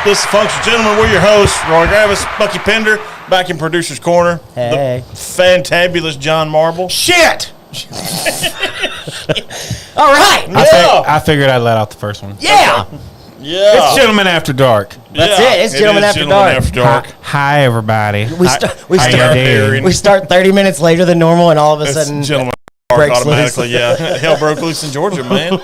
This is Functional Gentlemen. We're your hosts, Roy Gravis, Bucky Pender, back in Producer's Corner. Hey. The fantabulous John Marble. Shit! All right. I figured I'd let out the first one. Yeah. Okay. Yeah. It's Gentlemen After Dark. That's it. It's Gentlemen After Dark. Hi, everybody. We start 30 minutes later than normal, and all of a sudden, Gentlemen After Dark automatically. Loose. Yeah. Hell broke loose in Georgia, man.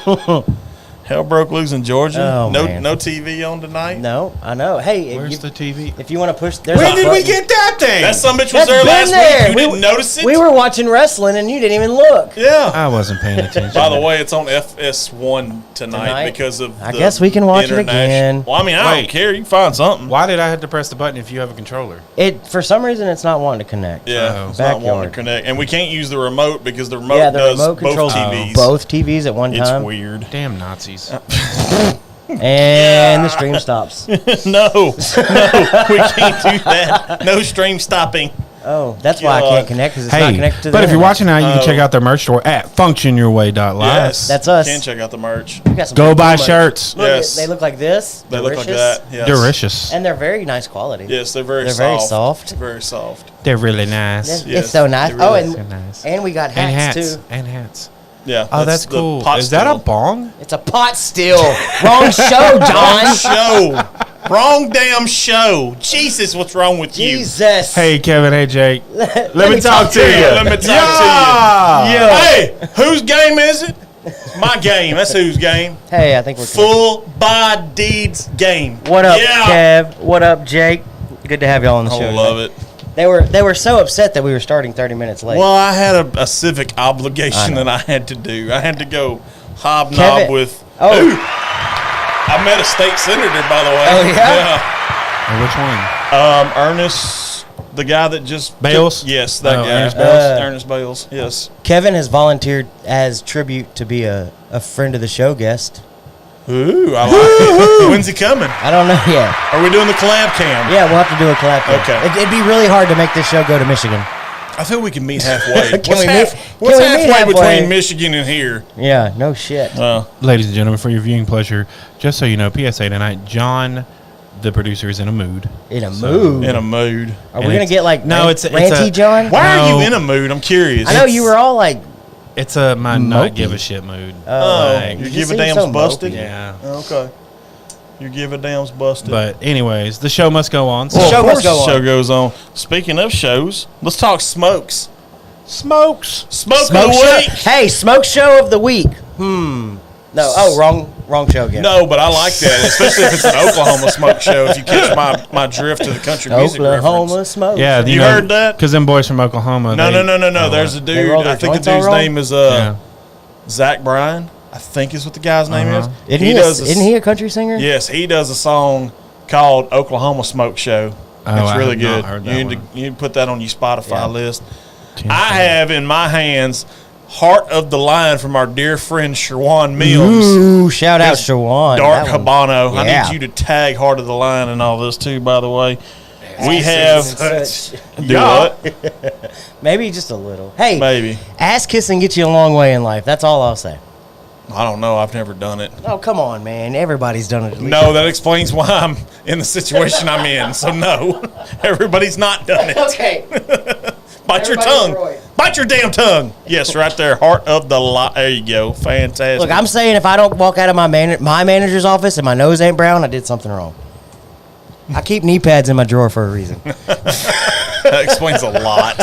Hell broke loose in Georgia. Oh, no man. no TV on tonight. No, I know. Hey, Where's the TV? if you want to push, there's When a did we button. get that thing? That some bitch was That's there been last there. week. You didn't notice it? We were watching wrestling, and you didn't even look. Yeah. I wasn't paying attention. By the way, it's on FS1 tonight because of I guess we can watch it again. Well, I mean, I don't care. You can find something. Why did I have to press the button if you have a controller? For some reason, it's not wanting to connect. Yeah, it's not wanting to Backyard. connect. And we can't use the remote because the remote Yeah, the does remote controls both TVs. both TVs at one It's time. weird. Damn Nazis. And the stream stops. No, we can't do that. No stream stopping. Oh, that's why I God. can't connect, because it's not connected to the but if you're internet. watching now, you can check out their merch store at functionyourway.live. Yes, That's us. You can check out the merch. We got some Go cool buy merch. shirts. Look, Yes. they look like this. They look like Delicious. that. Yes. Delicious. And they're very nice quality. Yes, they're very They're soft. very soft. Very soft. They're really nice. It's Yes, so nice. they really are nice. And we got And hats, hats. too. And hats. Yeah. Oh, that's the cool. pot Is that a still. bong? It's a pot still. Wrong show, John. Wrong show? Wrong damn show. Jesus, what's wrong with you? Jesus. Hey, Kevin. Hey, Jake. Let me talk to you. Let me talk Yeah. to you. Hey, whose game is it? My game. That's whose game. Hey, I think we're Full Bodied's game. What up, Yeah. Kev? What up, Jake? Good to have y'all on the show. I love it. They were so upset that we were starting 30 minutes late. Well, I had a civic obligation that I had to do. I had to go hobnob Kevin- with. Oh. Ooh, I met a state senator, by the way. Oh, yeah? Oh, which one? Ernest, the guy that just Bales? Yes, that Oh, guy. Ernest Bales? Ernest Bales. Yes. Kevin has volunteered as tribute to be a friend of the show guest. Ooh, I like it. When's he coming? I don't know yet. Are we doing the collab cam? Yeah, we'll have to do a collab. Okay. It'd be really hard to make this show go to Michigan. I feel we can meet halfway. Can What's we meet halfway halfway? between Michigan and here? Yeah, no shit. Ladies and gentlemen, for your viewing pleasure, just so you know, PSA tonight, John, the producer, is in a mood. In a mood. In a mood. Are we going to get like it's ranty, a- John? Why are No. you in a mood? I'm curious. I know you were all like, It's a my not Mopey. give a shit mood. Oh, Like, you you give a seem damn's so busted? mopey. yeah. Okay. You give a damn's busted. But anyways, the show must go on. So Well, show of must course go the on. show goes on. Speaking of shows, let's talk smokes. smokes. Smoke of smoke the show. week. Hey, smoke show of the week. No. Oh, wrong show again. No, but I like that, especially if it's an Oklahoma smoke show. If you catch my drift to the country music Oklahoma reference. smoke. Yeah, You heard that? Because them boys from Oklahoma. No. Oh, There's a They dude. roll their I think the joints all dude's wrong? name is yeah. Zach Bryan. I think is what the guy's name is. Isn't he a country singer? Yes, he does a song called Oklahoma Smoke Show. Oh, It's I really have not good. heard You that need, one. you need to put that on your Spotify Yeah. list. I have in my hands Heart of the Line from our dear friend Sherwan Mills. Ooh, shout out His Shawan. Dark That one. Habano. I Yeah. need you to tag Heart of the Line and all this too, by the way. We Ass have. kissing and Do Yeah. what? Maybe just a little. Hey, Maybe. ass kissing gets you a long way in life. That's all I'll say. I don't know. I've never done it. Oh, come on, man. Everybody's done it. At least. No, that explains why I'm in the situation I'm in. So, no. Everybody's not done it. Okay. Bite your Everybody tongue. Roy. Bite your damn tongue. Yes, right there. Heart of the Line. There you go. Fantastic. Look, I'm saying if I don't walk out of my manager's office and my nose ain't brown, I did something wrong. I keep knee pads in my drawer for a reason. That explains a lot.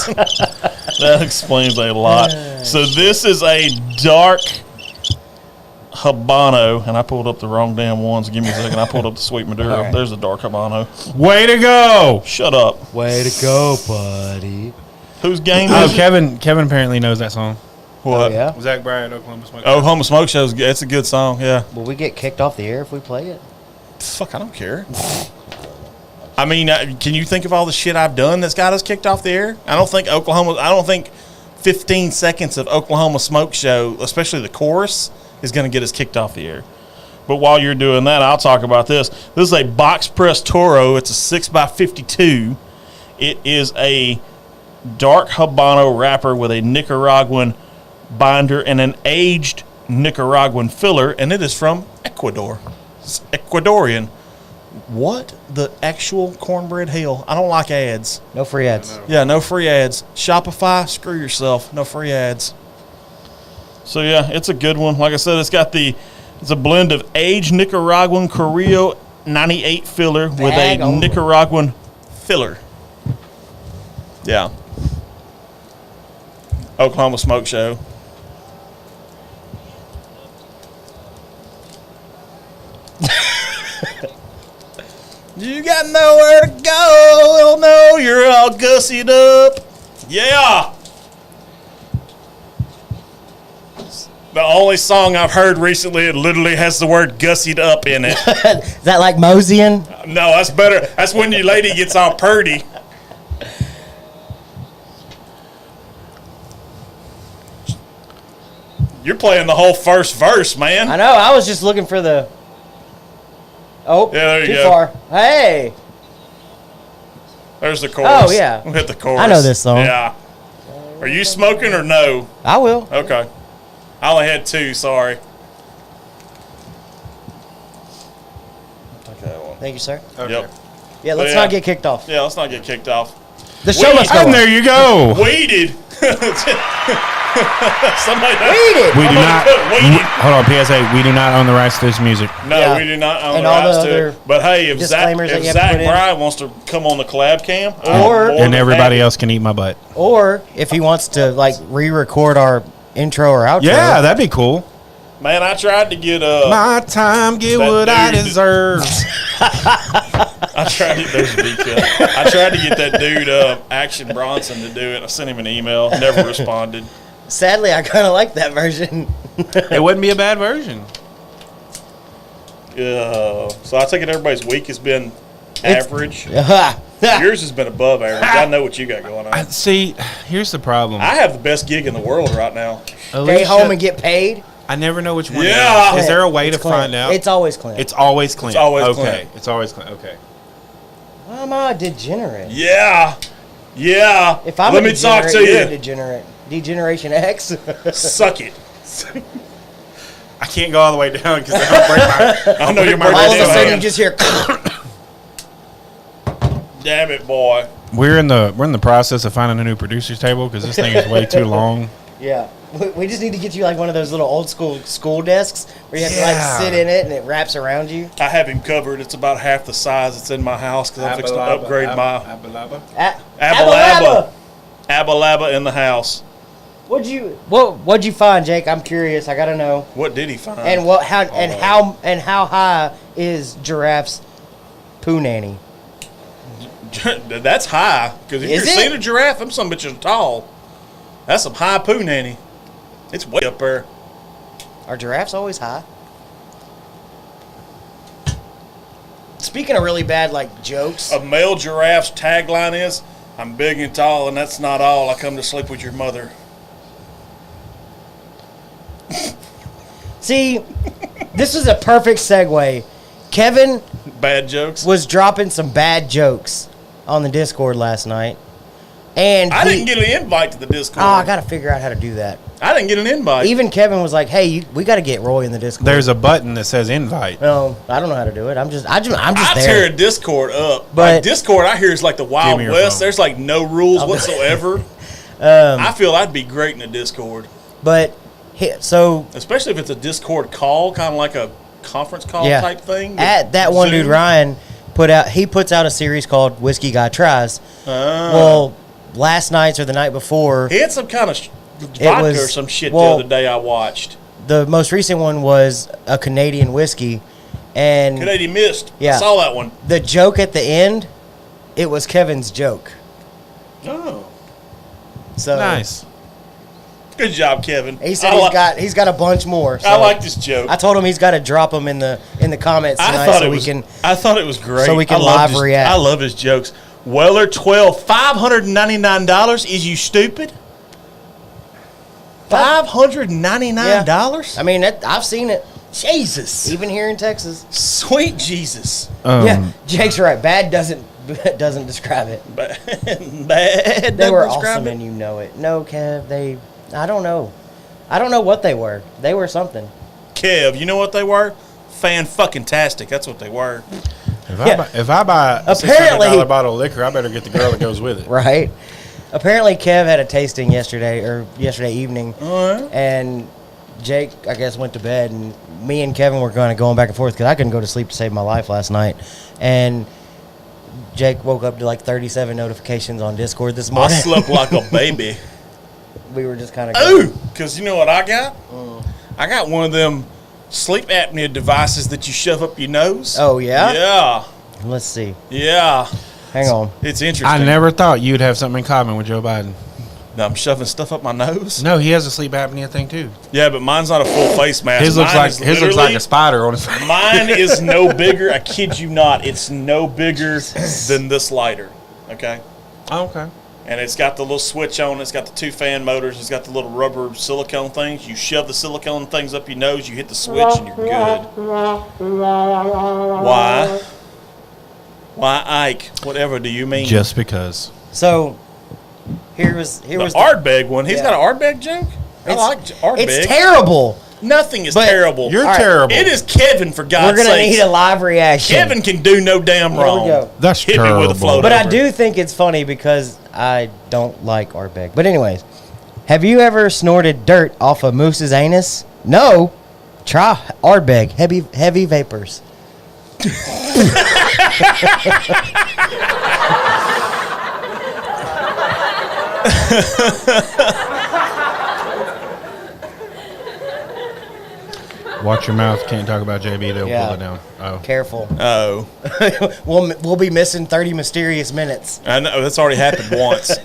That explains a lot. So this is a dark Habano, and I pulled up the wrong damn ones. Give me a second. I pulled up the Sweet Maduro. right. There's a dark Habano. Way to go! Shut up. Way to go, buddy. Whose game Oh, is it? Kevin apparently knows that song. What? Oh, yeah? Zach Bryan, Oklahoma Smoke. Oklahoma Smoke Show's good. It's a good song. Yeah. Will we get kicked off the air if we play it? Fuck, I don't care. I mean, can you think of all the shit I've done that's got us kicked off the air? I don't think 15 seconds of Oklahoma Smoke Show, especially the chorus, is going to get us kicked off the air. But while you're doing that, I'll talk about this. This is a box press Toro. It's a 6x52. It is a dark Habano wrapper with a Nicaraguan binder and an aged Nicaraguan filler, and it is from Ecuador. It's Ecuadorian. What the actual cornbread hell? I don't like ads. No free ads. Yeah, no free ads. Shopify, screw yourself. No free ads. So yeah, it's a good one. Like I said, it's a blend of aged Nicaraguan Carrillo 98 filler with a Nicaraguan filler. Yeah. Oklahoma Smoke Show. You got nowhere to go. Oh no, you're all gussied up. Yeah. The only song I've heard recently, it literally has the word gussied up in it. Is that like moseying? No, that's better. That's when your lady gets all purdy. You're playing the whole first verse, man. I know. I was just looking for the. Oh, yeah, there you too go. far. Hey. There's the chorus. Oh, yeah. We'll hit the chorus. I know this song. Yeah. Are you smoking or no? I will. Okay. I only had 2, sorry. Okay, well. Thank you, sir. Okay. Yep. Yeah, let's not get kicked off. Yeah, let's not get kicked off. The show must go And on. there you go. Weeded. Somebody Weeded. We do not. Weeded. Hold on, PSA. We do not own the rights to this music. No, Yeah. we do not own And the all the rights to other it. But hey, if Zach disclaimers that you have to put in. Bryan wants to come on the collab cam, Or- And everybody else can eat my butt. Or if he wants to like re-record our intro or outro. Yeah, that'd be cool. Man, I tried to get My time, get that what I dude- deserve. I tried to there's a beat cut. I tried to get that dude Action Bronson to do it. I sent him an email, never responded. Sadly, I kind of like that version. It wouldn't be a bad version. So I take it everybody's week has been average. Yours. Yours has been above average. I know what you got going on. See, here's the problem. I have the best gig in the world right now. Stay home and get paid. I never know which one. Yeah. it is. Is there a way It's to Clint. find out? It's always Clint. It's always Clint. It's always okay. Clint. It's always Clint. Okay. I'm a degenerate. Yeah. Yeah. If I'm Let a me talk degenerate, to you're a you. degenerate. Degeneration X. Suck it. I can't go all the way down because I'll break my. I know you're my All of a damn sudden, you hand. just hear. Damn it, boy. We're in the process of finding a new producer's table because this thing is way too long. Yeah. We just need to get you like one of those little old school desks where you have to Yeah. like sit in it and it wraps around you. I have him covered. It's about half the size that's in my house because I'm fixing to upgrade my Abalaba. Abalaba in the house. What'd you find, Jake? I'm curious. I gotta know. What did he find? And how high is Giraffe's poo nanny? That's high. Because if Is you've it? seen a giraffe, them some bitches are tall. That's some high poo nanny. It's way up there. Are giraffes always high? Speaking of really bad like jokes, A male giraffe's tagline is, "I'm big and tall, and that's not all. I come to sleep with your mother." see, this is a perfect segue. Kevin Bad jokes. was dropping some bad jokes on the Discord last night, and I didn't get an invite to the Discord. Oh, I gotta figure out how to do that. I didn't get an invite. Even Kevin was like, "Hey, we got to get Roy in the Discord." There's a button that says invite. No, I don't know how to do it. I'm just I there. tear a Discord up. But- Like, Discord, I hear, is like the Wild me your West. phone. There's like no rules whatsoever. I feel I'd be great in a Discord, But so especially if it's a Discord call, kind of like a conference call yeah, type thing. at that one dude Zoom. Ryan puts out a series called Whiskey Guy Tries. Ah. Well, last night's or the night before, He had some kind of vodka was- or some shit well- the other day I watched. the most recent one was a Canadian whiskey, and Canadian Mist. Yeah. I saw that one. the joke at the end, it was Kevin's joke. Oh. So Nice. Good job, Kevin. he said I he's got a bunch more. So I like this joke. I told him he's got to drop them in the comments I tonight thought so it we was. can. I thought it was great. so we can I love live his- react. I love his jokes. Weller 12, $599. Is you stupid? $599. I mean, I've seen it. Jesus. Even here in Texas. Sweet Jesus. Yeah, Jake's right. Bad doesn't describe it. Bad. They were doesn't describe awesome, it. and you know it. No, Kev, I don't know. I don't know what they were. They were something. Kev, you know what they were? Fan-fucking-tastic. That's what they were. If I buy a Apparently- $600 bottle of liquor, I better get the girl that goes with it. Right. Apparently, Kev had a tasting yesterday evening, All right. and Jake, I guess, went to bed, and me and Kevin were kind of going back and forth because I couldn't go to sleep to save my life last night, and Jake woke up to like 37 notifications on Discord this I morning. slept like a baby. We were just kind of Ooh, because you know what I got? I got one of them sleep apnea devices that you shove up your nose. Oh, yeah? Yeah. Let's see. Yeah. Hang on. It's interesting. I never thought you'd have something in common with Joe Biden. No, I'm shoving stuff up my nose. No, he has a sleep apnea thing too. Yeah, but mine's not a full face mask. His looks like a spider on his face. Mine is no bigger. I kid you not. It's no bigger than this lighter. Okay. Oh, okay. And it's got the little switch on. It's got the 2 fan motors. It's got the little rubber silicone things. You shove the silicone things up your nose. You hit the switch, and you're good. Why? Why, Ike? Whatever do you mean? Just because. So, here was the the Ardbeg one. He's Yeah. got an Ardbeg joke? I like Ardbeg. It's terrible. Nothing is But terrible. You're All right. terrible. It is Kevin, for God's We're going to sake. need a live reaction. Kevin can do no damn Here we wrong. go. That's Hit terrible. me with a float But I over. do think it's funny because I don't like Ardbeg. But anyways, have you ever snorted dirt off a moose's anus? No. Try Ardbeg. Heavy vapors. Watch your mouth. Can't talk about JB. They'll Yeah. pull it down. Oh. Careful. Oh. We'll be missing 30 mysterious minutes. I know. That's already happened once.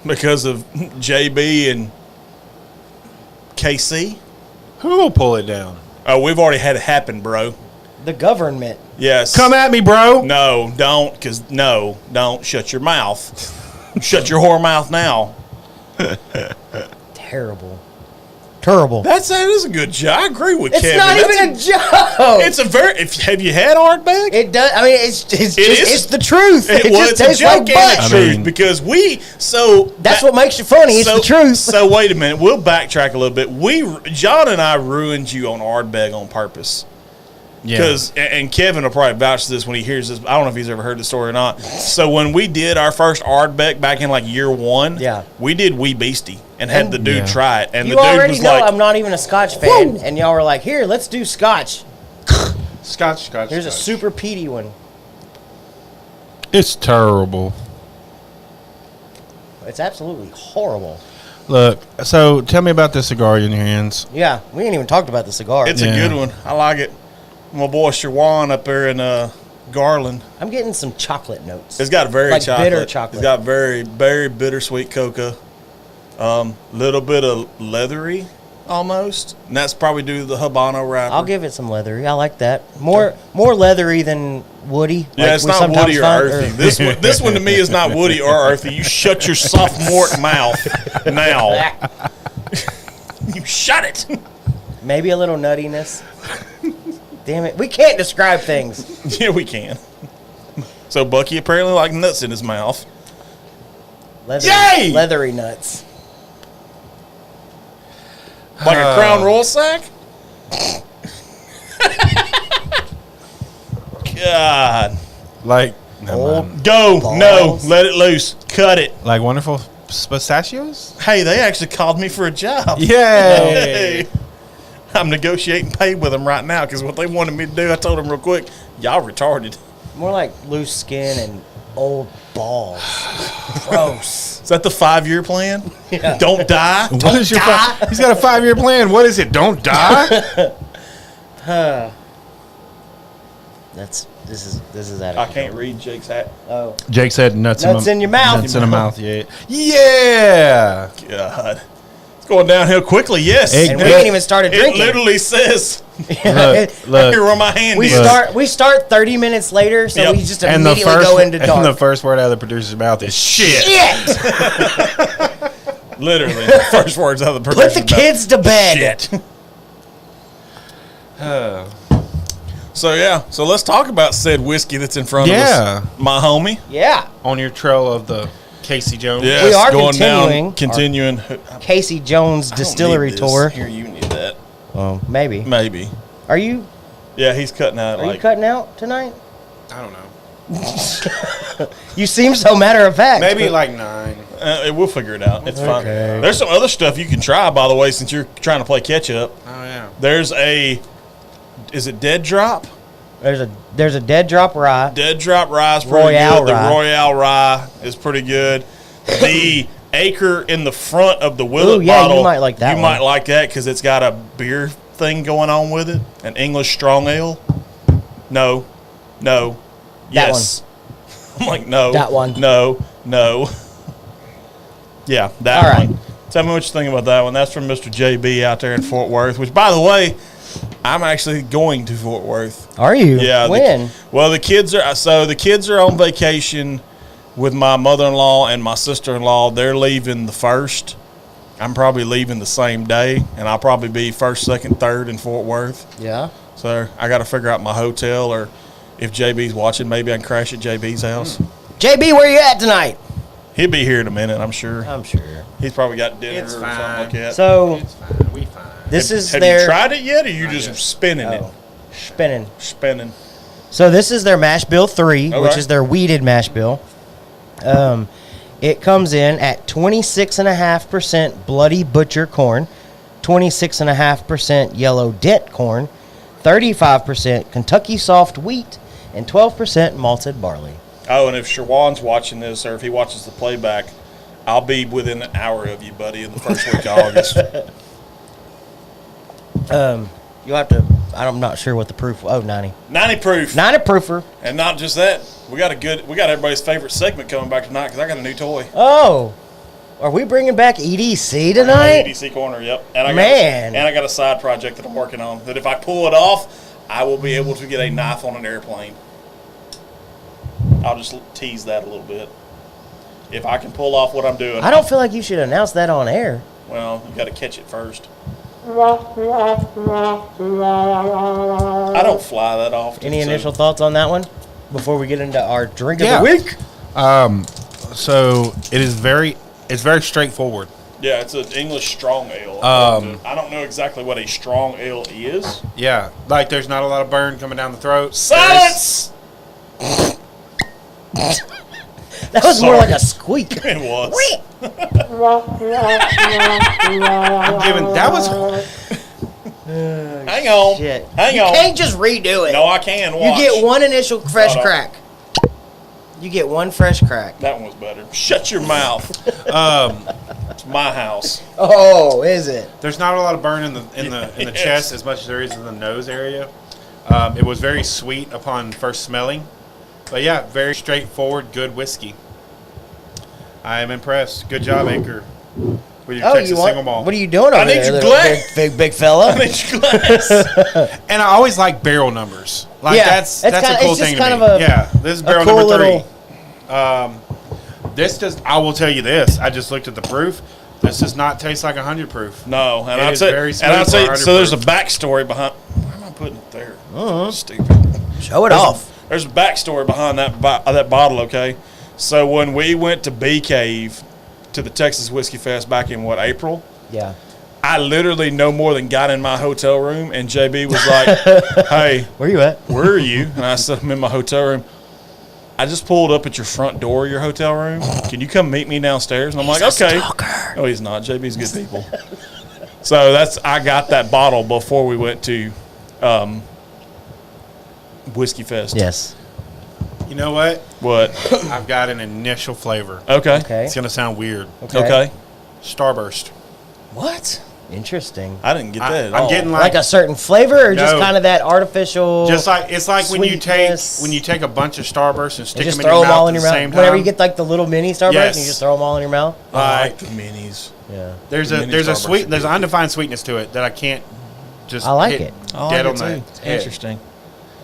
Because of JB and KC. Who will pull it down? Oh, we've already had it happen, bro. The government. Yes. Come at me, bro. No, don't. Don't. Shut your mouth. Shut your whore mouth now. Terrible. That is a good joke. I agree with It's Kevin. not That's even a joke. It's a very. Have you had Ardbeg? It does. I mean, it's just is. it's the truth. It Well, just it's a tastes like joke and butt. the truth mean- because That's what makes it funny. It's the truth. So wait a minute. We'll backtrack a little bit. John and I ruined you on Ardbeg on purpose. Yeah. Because and Kevin will probably vouch for this when he hears this. I don't know if he's ever heard the story or not. So when we did our first Ardbeg back in like year 1, Yeah. we did Wee Beastie and had the dude Yeah. try it, and You the dude already was know like, I'm not even a Scotch fan, and y'all were like, "Here, let's do Scotch." Scotch. Here's a super peaty one. It's terrible. It's absolutely horrible. Look, so tell me about this cigar in your hands. Yeah, we ain't even talked about the cigar. "It's Yeah. a good one. I like it." My boy Shawan up there in Garland. I'm getting some chocolate notes. It's got very Like chocolate. bitter chocolate. It's got very, very bittersweet cocoa. Little bit of leathery almost. And that's probably due to the Habano wrapper. I'll give it some leathery. I like that. More leathery than woody. Yeah, like it's we not sometimes woody or find- earthy. This one to me is not woody or earthy. You shut your sophomore mouth now. You shut it. Maybe a little nuttiness. Damn it. We can't describe things. Yeah, we can. So Bucky apparently liked nuts in his mouth. Leathery, Yay! leathery nuts. Like a Crown Royal sack? God. Like, Go. No. Balls. Let it loose. Cut it. like wonderful pistachios? Hey, they actually called me for a job. Yay! Hey. I'm negotiating pay with them right now because what they wanted me to do, I told them real quick, y'all retarded. More like loose skin and old balls. Gross. Is that the 5-year plan? Yeah. Don't die? What is your He's got a 5-year plan. What is it? Don't die? This is out of I control. can't read Jake's hat. Oh. Jake said nuts, Nuts in your mouth. Nuts in the mouth, yeah. Yeah! God. It's going downhill quickly, yes. Hey, And we ain't even started It drinking. literally says, Look, right look. here where my hand we is. start 30 minutes later, so Yep. we just And the immediately first go into dark. and the first word out of the producer's mouth is shit. Shit! Literally. First words out of the Put producer's the mouth. kids to bed. Shit. So let's talk about said whiskey that's in front of us. My homie. Yeah. On your trail of the Casey Jones. Yes, We are continuing. Casey Jones I don't Distillery need this. Tour. Here, you need that. Well, maybe. Maybe. Are you Yeah, he's cutting out. you cutting out tonight? I don't know. You seem so matter of fact. Maybe like 9. We'll figure it out. It's fine. Okay. There's some other stuff you can try, by the way, since you're trying to play catch up. Oh, yeah. There's is it Dead Drop? There's a Dead Drop Rye. Dead Drop Rye is pretty Royale good. Rye. The Royale Rye is pretty good. The Acre in the front of the Willet Ooh, yeah, bottle. you might like that You one. might like that because it's got a beer thing going on with it. An English strong ale. No. Yes. I'm like, no. That one. No. Yeah, that All right. one. Tell me what you think about that one. That's from Mr. JB out there in Fort Worth, which, by the way, I'm actually going to Fort Worth. Are you? Yeah. When? The kids are on vacation with my mother-in-law and my sister-in-law. They're leaving the 1st. I'm probably leaving the same day, and I'll probably be 1st, 2nd, 3rd in Fort Worth. Yeah. So I got to figure out my hotel, or if JB's watching, maybe I can crash at JB's house. JB, where you at tonight? He'll be here in a minute, I'm sure. I'm sure. He's probably got dinner It's or fine. something like that. So It's fine. We fine. this is Have their you tried it yet, or you Not just yet. spinning it? Oh, spinning. Spinning. So this is their mash bill 3, which Okay. is their weeded mash bill. It comes in at 26.5% bloody butcher corn, 26.5% yellow dent corn, 35% Kentucky soft wheat, and 12% malted barley. Oh, and if Shawan's watching this, or if he watches the playback, I'll be within an hour of you, buddy, in the first week of August. You'll have to. I'm not sure what the proof. Oh, 90. 90 proof. 90 proofer. And not just that, we got everybody's favorite segment coming back tonight because I got a new toy. Oh, are we bringing back EDC tonight? EDC corner, yep. And I got a side project that I'm working on that if I pull it off, I will be able to get a knife on an airplane. I'll just tease that a little bit. If I can pull off what I'm doing. I don't feel like you should announce that on air. Well, you got to catch it first. I don't fly that often. Any so- initial thoughts on that one before we get into our drink of Yeah. the week? So it's very straightforward. Yeah, it's an English strong ale. I don't know exactly what a strong ale is. Yeah, like there's not a lot of burn coming down the throat. Silence! That was more Sorry. like a squeak. It was. I'm giving that was Hang on. Shit. Hang you on. can't just redo it. No, I can. You Watch. get one initial fresh Hold on. crack. You get one fresh crack. That one was better. Shut your mouth. It's my house. Oh, is it? there's not a lot of burn in the Yes. chest as much as there is in the nose area. It was very sweet upon first smelling, but yeah, very straightforward, good whiskey. I am impressed. Good job, Anchor, with your Oh, Texas you single want? malt. What are you doing over I need there, your little glass. big fella? I need your glass. And I always like barrel numbers. Like Yeah, that's it's a kinda- cool it's just thing to kind me. of a- Yeah, this is barrel cool number 3. little- This does. I will tell you this. I just looked at the proof. This does not taste like 100 proof. No, and It I'd is say, very and smooth I'd for say, 100 so there's a proof. backstory behind. Why am I putting it there? Stupid. Show it off. There's a backstory behind that bottle. Okay, so when we went to Bee Cave to the Texas Whiskey Fest back in April, Yeah. I literally no more than got in my hotel room, and JB was like, "Hey, Where you at? where are you?" And I said, "I'm in my hotel room." I just pulled up at your front door of your hotel room. Can you come meet me downstairs? And I'm like, okay. No, he's not. JB's good people. So I got that bottle before we went to Whiskey Fest. Yes. You know what? What? I've got an initial flavor. Okay. Okay. It's gonna sound weird. Okay. Starburst. What? Interesting. I didn't get that at I'm all. getting Like a certain flavor, or just No. kind of that artificial? It's like when you sweetness. take a bunch of Starbursts and You stick just them in throw your them all mouth in at your the mouth. same time. Whenever you get like the little mini Starburst, Yes. you just throw them all in your mouth. I like the minis. Yeah. There's Mini a Starbursts are there's an good. undefined sweetness to it that I can't just I like hit it. dead on the head. Interesting.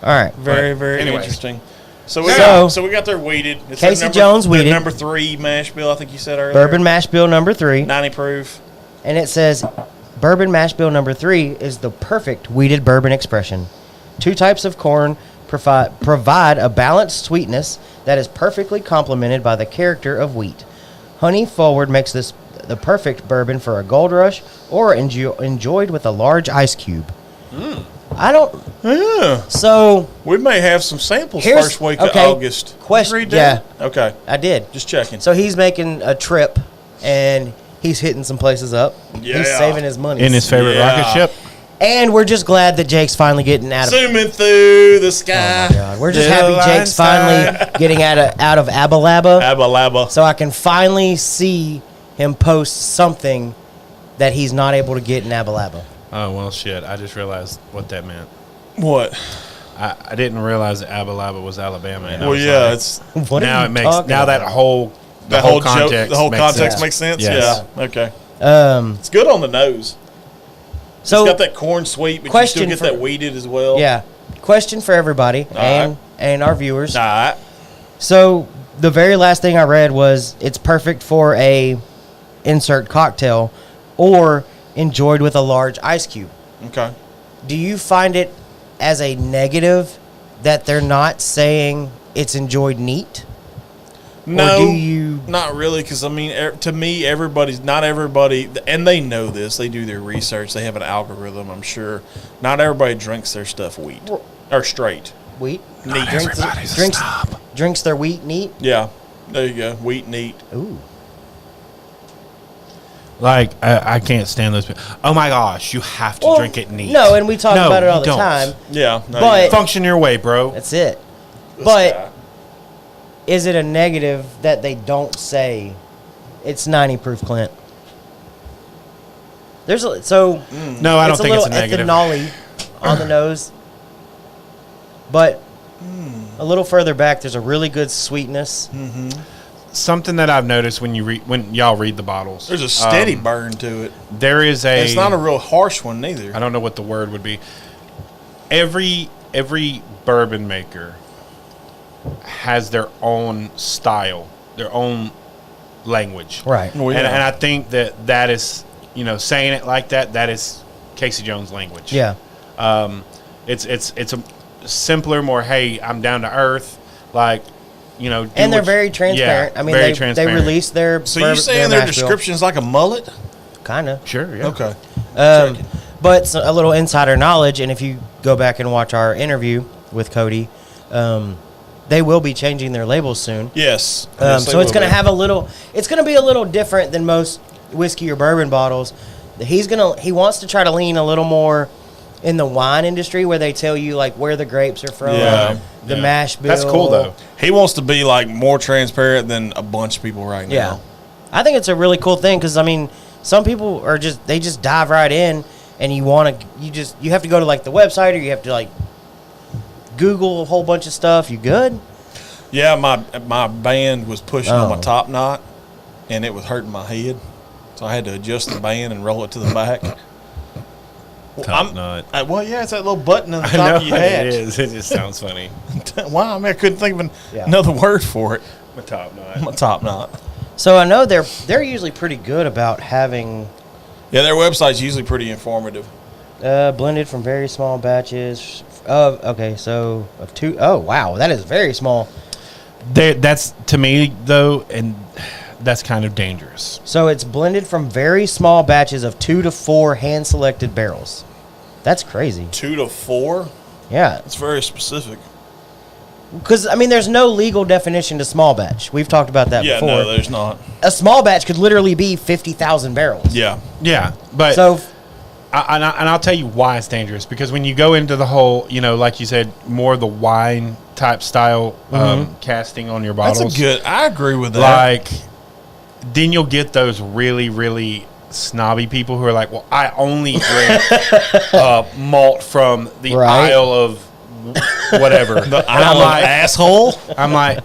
All right. Very, very anyways. interesting. So we got their weeded. It's Casey their Jones their weeded. number 3 mash bill. I think you said earlier. Bourbon mash bill number 3, 90 proof. and it says Bourbon Mash Bill number 3 is the perfect wheated bourbon expression. 2 types of corn provide a balanced sweetness that is perfectly complemented by the character of wheat. Honey Forward makes this the perfect bourbon for a gold rush or enjoyed with a large ice cube. I don't... Yeah. So... We may have some samples first week of August. Question. Read that? Yeah. Okay. I did. Just checking. So he's making a trip, and he's hitting some places up. Yeah. He's saving his money. In his favorite rocket ship. And we're just glad that Jake's finally getting out of... Zooming through the sky. Oh, my God. We're just happy Jake's finally getting out of Abalaba. Abalaba. So I can finally see him post something that he's not able to get in Abalaba. Oh, well, shit. I just realized what that meant. What? I didn't realize that Abalaba was Alabama. And Well, yeah, it's... What now are it you makes talking now about? that whole The whole context the whole makes context sense. makes sense? Yes. Yeah. Okay. Um, It's good on the nose. so It's got that corn sweet, but you question still get for- that weeded as well. yeah, question for everybody right. and our viewers. All right. So the very last thing I read was it's perfect for a insert cocktail or enjoyed with a large ice cube. Okay. Do you find it as a negative that they're not saying it's enjoyed neat? No, Or do you... not really, because, I mean, to me, not everybody, and they know this, they do their research, they have an algorithm, I'm sure. Not everybody drinks their stuff wheat, or straight. Wheat? Neat. Drinks their wheat neat? Yeah, there you go, wheat neat. Ooh. Like, I can't stand those people. Oh, my gosh, you have to Well, drink it neat. No, and we talk No, about it all you the don't. time. Yeah. No, But- you don't. Function your way, bro. That's it. This But guy. is it a negative that they don't say it's 90 proof, Clint? There's a, so No, I don't think it's a little negative. ethanol-y on the nose, but a little further back, there's a really good sweetness. Something that I've noticed when y'all read the bottles. There's a steady burn to it. There is And it's not a real harsh one, neither. I don't know what the word would be. Every bourbon maker has their own style, their own language. Right. Well, yeah. And I think that is, saying it like that is Casey Jones' language. Yeah. It's a simpler, more, hey, I'm down to earth, like, do And they're what very you- transparent. Yeah, I mean, very they transparent. release their So you saying their description's like a mullet? Kind of. Sure, yeah. Okay. But a little insider knowledge, and if you go back and watch our interview with Cody, they will be changing their labels soon. Yes. Yes, they So it's will going to be. have it's going to be a little different than most whiskey or bourbon bottles. He wants to try to lean a little more in the wine industry where they tell you like where the grapes are from, Yeah, the yeah. mash bill. That's cool, though. He wants to be like more transparent than a bunch of people right now. Yeah. I think it's a really cool thing because, I mean, some people are they just dive right in and you have to go to like the website or you have to like Google a whole bunch of stuff. You good? Yeah, my band was pushing on my Oh. top knot, and it was hurting my head, so I had to adjust the band and roll it to the back. Top knot. Well, yeah, it's that little button on the I top know of your hat. it is. It just sounds funny. Wow, I mean, I couldn't think of Yeah. another word for it. My top knot. My top knot. So I know they're usually pretty good about having Yeah, their website's usually pretty informative. blended from very small batches of two. Oh wow, that is very small. That's to me though, and that's kind of dangerous. So it's blended from very small batches of 2 to 4 hand-selected barrels. That's crazy. 2 to 4. Yeah, It's very specific. because I mean, there's no legal definition to small batch. We've talked about that Yeah, before. no, there's not. A small batch could literally be 50,000 barrels. Yeah. Yeah, but So and I'll tell you why it's dangerous, because when you go into the whole, like you said, more the wine type style casting on your bottles. I agree with that. Like, then you'll get those really, really snobby people who are like, well, I only drink malt from the Right. Isle of whatever. the And I'm Isle of like, asshole. I'm like,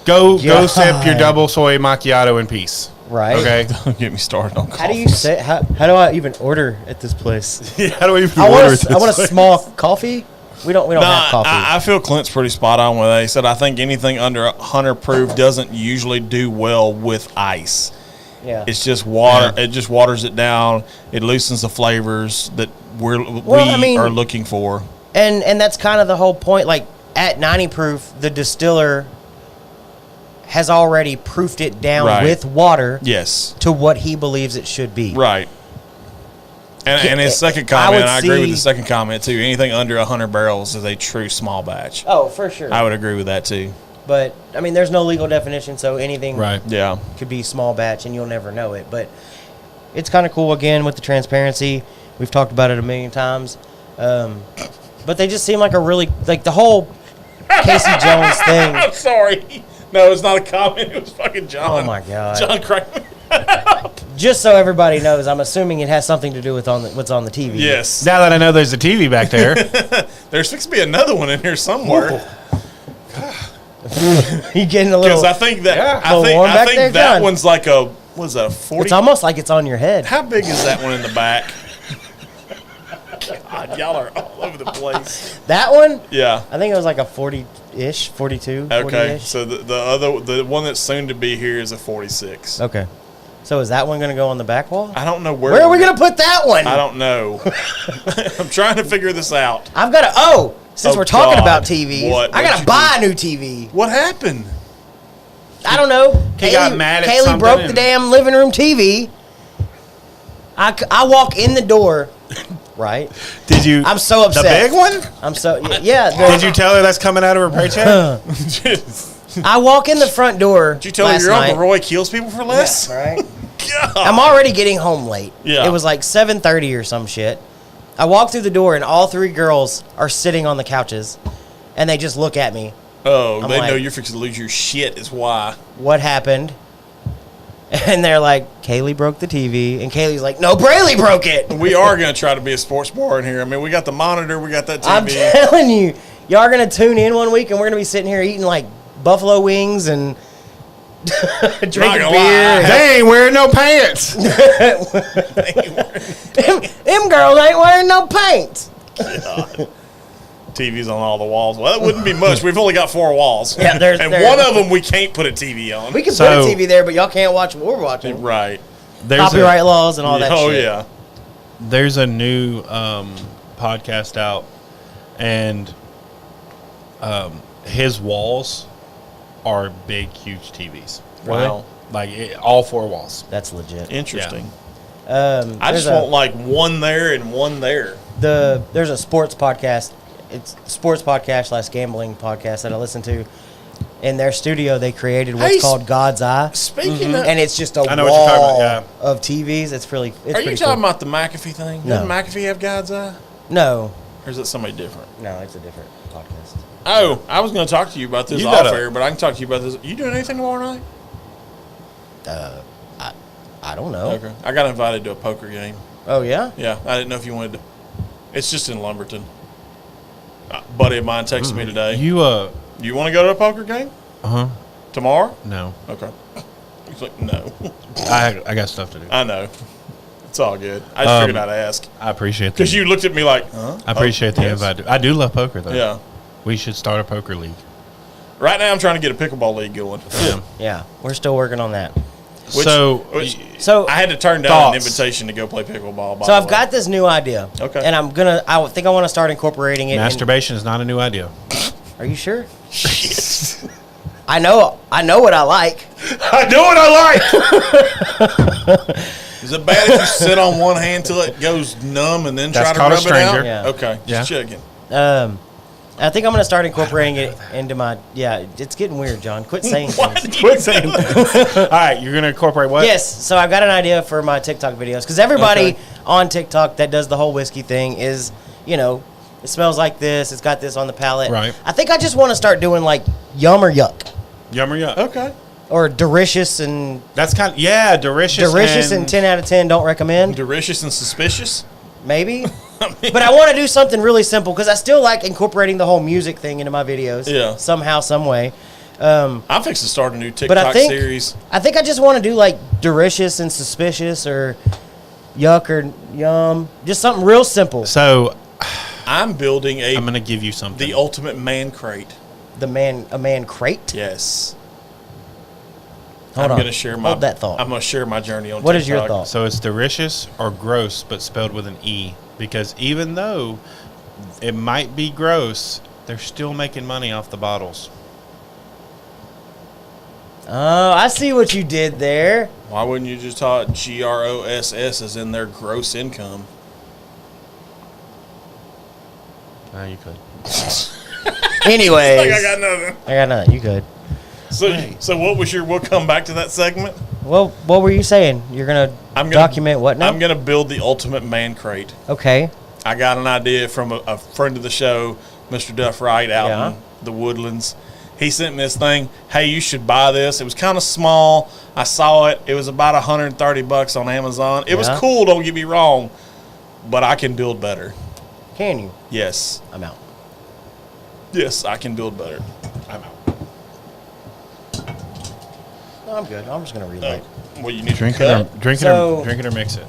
go God. sip your double soy macchiato in peace. right. Okay. Don't get me started on How do you coffees. say? How do I even order at this place? How do we even I order want a this? small coffee. We don't No, have coffee. I feel Clint's pretty spot on with that. He said, I think anything under 100 proof doesn't usually do well with ice. Yeah. It's just water. It just waters it down. It loosens the flavors that we are looking for. And that's kind of the whole point. Like at 90 proof, the distiller has already proofed it down with water. Yes. To what he believes it should be. Right. And his second comment, I agree with the second comment too. Anything under 100 barrels is a true small batch. Oh, for sure. I would agree with that too. But I mean, there's no legal definition, so anything could be small batch, and you'll never know it. But it's kind of cool again with the transparency. We've talked about it a million times, but they just seem like a really the whole Casey Jones thing. I'm sorry. No, it's not a comment. It was fucking John. Oh my God, John Crackman. Just so everybody knows, I'm assuming it has something to do with what's on the TV. Yes. Now that I know there's a TV back there. There's fixed to be another one in here somewhere. You getting a little? Because I think that I think that one's like a what is that, a 40? It's almost like it's on your head. How big is that one in the back? God, y'all are all over the place. That one? Yeah. I think it was like a 40-ish, 42, Okay, 40-ish. so the one that's soon to be here is a 46. Okay. So is that one going to go on the back wall? I don't know where. Where are we going to put that one? I don't know. I'm trying to figure this out. I've got to. Since we're talking about TVs, What? I got to buy a new TV. What happened? I don't know. He got mad at Kaylee something broke the damn living room TV. I walk in the door, right? Did you? I'm so upset. The big one? I'm so yeah. Did you tell her that's coming out of her paycheck? I walk in the front door. Did you tell her your Uncle Roy kills people for less? Yeah, right. God. I'm already getting home late. Yeah. It was like 7:30 or some shit. I walk through the door and all three girls are sitting on the couches, and they just look at me. Oh, I'm they like, know you're fixing to lose your shit is why. What happened? And they're like, Kaylee broke the TV. And Kaylee's like, no, Braley broke it. We are going to try to be a sports bar in here. I mean, we got the monitor. We got that TV. I'm telling you. Y'all are going to tune in one week, and we're going to be sitting here eating, like, buffalo wings and drinking beer. They ain't wearing no pants. Them girls ain't wearing no pants. God. TVs on all the walls. Well, that wouldn't be much. We've only got 4 walls. Yeah, and one of them we can't put a TV on. We can put a TV there, but y'all can't watch what we're watching. Right. Copyright laws and all that shit. Oh, yeah. There's a new podcast out, and his walls are big, huge TVs. Wow. Like all 4 walls. That's legit. Interesting. Yeah. I just want like one there and one there. There's a sports podcast. It's sports podcast / gambling podcast that I listen to. In their studio, they created what's called God's Eye. Speaking of, and it's just a I know what you're talking about, of TVs. It's really. It's are you pretty talking cool. about the McAfee thing? No. Doesn't McAfee have God's Eye? No. Or is it somebody different? No, it's a different podcast. Oh, I was going to talk to you about this You off gotta- air, but I can talk to you about this. You doing anything tomorrow night? I don't know. Okay. I got invited to a poker game. Oh yeah. Yeah, I didn't know if you wanted to. It's just in Lumberton. A buddy of mine texted me today. You You want to go to a poker game tomorrow? No, Okay. He's like, no. I got stuff to do. I know. It's all good. I just figured I'd ask. I appreciate that. Because you looked at me like, huh? I appreciate the yes. invite. I do love poker though. Yeah. We should start a poker league. Right now I'm trying to get a pickleball league going. Yeah. We're still working on that. So I had to turn down thoughts. an invitation to go play pickleball. So I've got this new idea. Okay. And I think I want to start incorporating it. Masturbation is not a new idea. Are you sure? I know what I like. I know what I like. Is it bad if you sit on one hand till it goes numb and then That's try to called a rub it out? stranger. Yeah. Okay. Just checking. I think I'm going to start incorporating it into my. Yeah, it's getting weird, John. Quit saying things. Quit saying that. All right, you're going to incorporate what? Yes, so I've got an idea for my TikTok videos because everybody on TikTok that does the whole whiskey thing is, it smells like this. It's got this on the palate. Right. I think I just want to start doing like yum or yuck Yum or yuck. Okay. or delicious and That's kind of, delicious. delicious and 10 out of 10 don't recommend. Delicious and suspicious. Maybe. But I want to do something really simple because I still like incorporating the whole music thing into my videos. Yeah. Somehow, some way. I'm fixing to start a new But TikTok series. I think I just want to do like delicious and suspicious or yuck or yum. Just something real simple. So I'm building I'm going to give you something. the ultimate man crate. A man crate. Yes. Hold on. Gonna share my Hold that thought. I'm gonna share my journey on. What TikTok. is your thought? So it's delicious or gross, but spelled with an E. Because even though it might be gross, they're still making money off the bottles. Oh, I see what you did there. Why wouldn't you just thought GROSS is in their gross income? You could. Anyways, Like I got nothing. I got nothing. You good? So what was your? We'll come back to that segment. Well, what were you saying? You're gonna document what now? I'm gonna build the ultimate man crate. Okay. I got an idea from a friend of the show, Mr. Duff Wright, out in the Woodlands. He sent me this thing. Hey, you should buy this. It was kind of small. I saw it. It was about $130 on Amazon. It was cool. Don't get me wrong, but I can build better. Can you? Yes. I'm out. Yes, I can build better. I'm out. No, I'm good. I'm just gonna relight. Well, you need Drink to cut. it, or, drink, So- it or, drink it or mix it.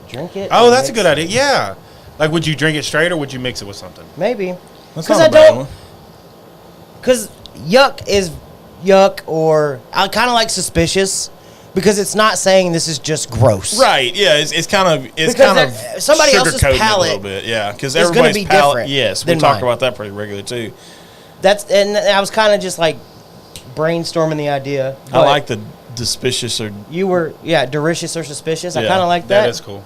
Drink it. Oh, and that's a mix good it. idea. Yeah. Like, would you drink it straight or would you mix it with something? Maybe. That's Because not I a bad don't. one. Because yuck is yuck, or I kind of like suspicious because it's not saying this is just gross. Right? Yeah, it's kind of somebody else's sugarcoating it palate a little bit. Yeah, because is gonna everybody's be palate. different Yes, we than talk mine. about that pretty regularly too. And I was kind of just like brainstorming the idea. I but like the suspicious or you were delicious or suspicious. I Yeah, kind of like that. That is cool.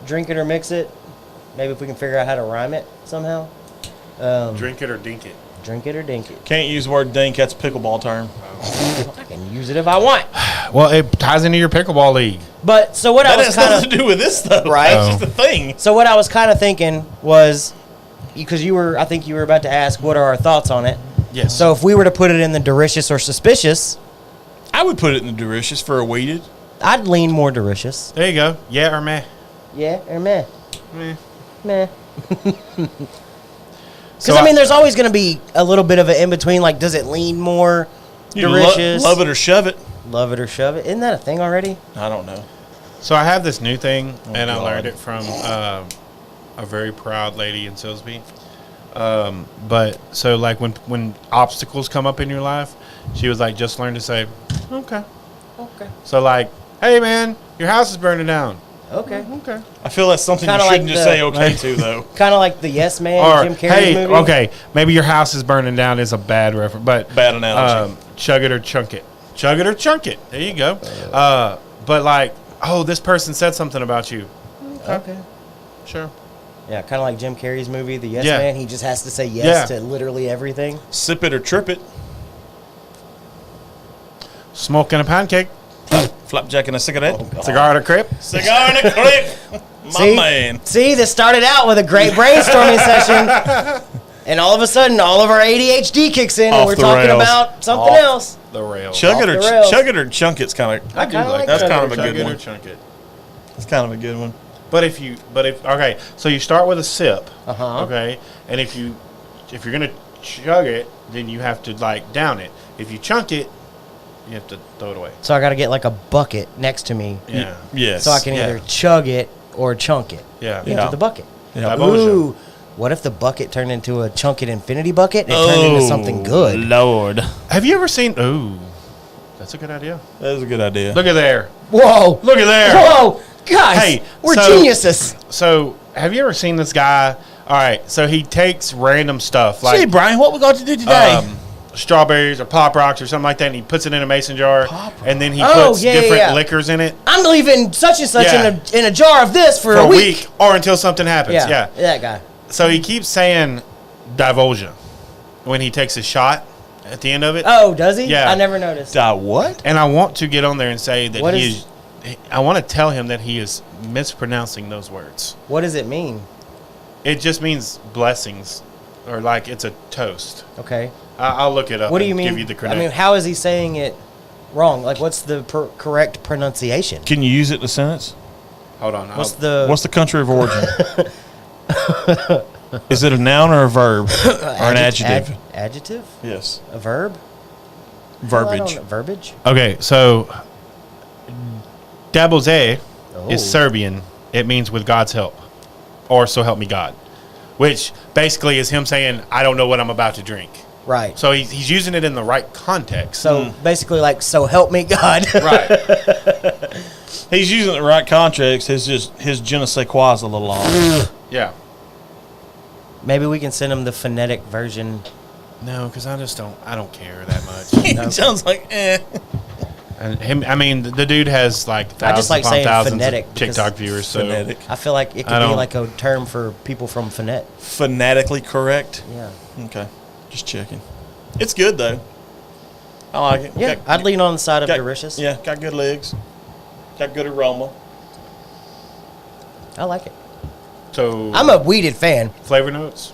Drink it or mix it. Maybe if we can figure out how to rhyme it somehow. Drink it or dink it. Drink it or dink it. can't use the word dink. That's a pickleball term. I can use it if I want. Well, it ties into your pickleball league. But so what I That was has kind nothing of to do with this though. Right. That's just a thing. So what I was kind of thinking was, because I think you were about to ask, what are our thoughts on it? Yes. So if we were to put it in the delicious or suspicious, I would put it in the delicious for a weeded. I'd lean more delicious. There you go. Yeah or meh. Yeah, or meh. Meh. Meh. So Because, I mean, there's always going to be a little bit of an in-between. Like, does it lean more You delicious? love it or shove it. Love it or shove it. Isn't that a thing already? I don't know. So I have this new thing, and I God. learned it from a very proud lady in Silsbee. But so like when obstacles come up in your life, she was like, just learn to say, okay. Okay. So like, hey man, your house is burning down. Okay. Okay. I feel that's something Kinda you shouldn't like just the- say okay to though. Kind of like the Yes Man Or Jim Carrey hey, movie. okay, maybe your house is burning down is a bad reference, but Bad analogy. chug it or chunk it. Chug it or chunk it. There you go. But like, oh, this person said something about you. Okay. Sure. Yeah, kind of like Jim Carrey's movie, The Yes Yeah. Man. He just has to say yes Yeah. to literally everything. Sip it or trip it. Smoking a pancake. Flapjack and a cigarette. Cigar at a crib. Cigar and a clip. My man. See, this started out with a great brainstorming session. And all of a sudden, all of our ADHD kicks in, and Off we're the talking rails. about something Off else. The rail. Chug it Off or the rails. chug it or chunk it's kind of. I kinda like that's chug kind it of or a Chug good it or one. chunk it. That's kind of a good one. But if okay, so you start with a sip, Uh-huh. okay, and if you're gonna chug it, then you have to like down it. If you chunk it, you have to throw it away. So I got to get like a bucket next to me, Yeah, Yes. so I can either chug it or chunk it yeah. into Yeah. the bucket. Yeah. Ooh, what if the bucket turned into a chunk it infinity bucket and it turned into something good? Lord. Have you ever seen? Ooh, that's a good idea. That is a good idea. Look at there. Whoa! Look at there. Whoa! Guys, Hey, we're so- geniuses. So, have you ever seen this guy? All right, so he takes random stuff See, like Brian, what we got to do today? strawberries or pop rocks or something like that, and he puts it in a mason jar, and then he Oh, puts yeah, yeah, different yeah. liquors in it I'm leaving such and such Yeah. in a jar of this for for a week. or until something happens. Yeah. that guy. So he keeps saying divulsion when he takes a shot at the end of it. Oh, does he? Yeah. I never noticed. What? And I want to get on there and say that What he is- is. I want to tell him that he is mispronouncing those words. What does it mean? It just means blessings, or like it's a toast. Okay. I'll look it up. What do you and mean? Give you the I credit. mean, how is he saying it wrong? Like, what's the correct pronunciation? Can you use it in a sentence? Hold on. What's the What's the country of origin? Is it a noun or a verb or an adjective? Adjective? Yes. A verb? Well, I don't Verbiage. know. Verbiage? Okay, so Daboze Oh. is Serbian. It means with God's help, or so help me God, which basically is him saying, I don't know what I'm about to drink. Right. So he's using it in the right context. So basically, like, so help me God. Right. He's using the right context. His je ne sais quoi is a little off. Yeah. Maybe we can send him the phonetic version. No, because I don't care that much. It sounds like And him, I mean, the dude has like I just thousands like upon saying thousands phonetic of because- TikTok viewers. So Phonetic. I feel like it could be like a term for people from phonet. Phonetically correct. Yeah. Okay, just checking. It's good though. I like it. Yeah, I'd lean on the side of delicious. Yeah, got good legs. Got good aroma. I like it. So I'm a weeded fan. flavor notes.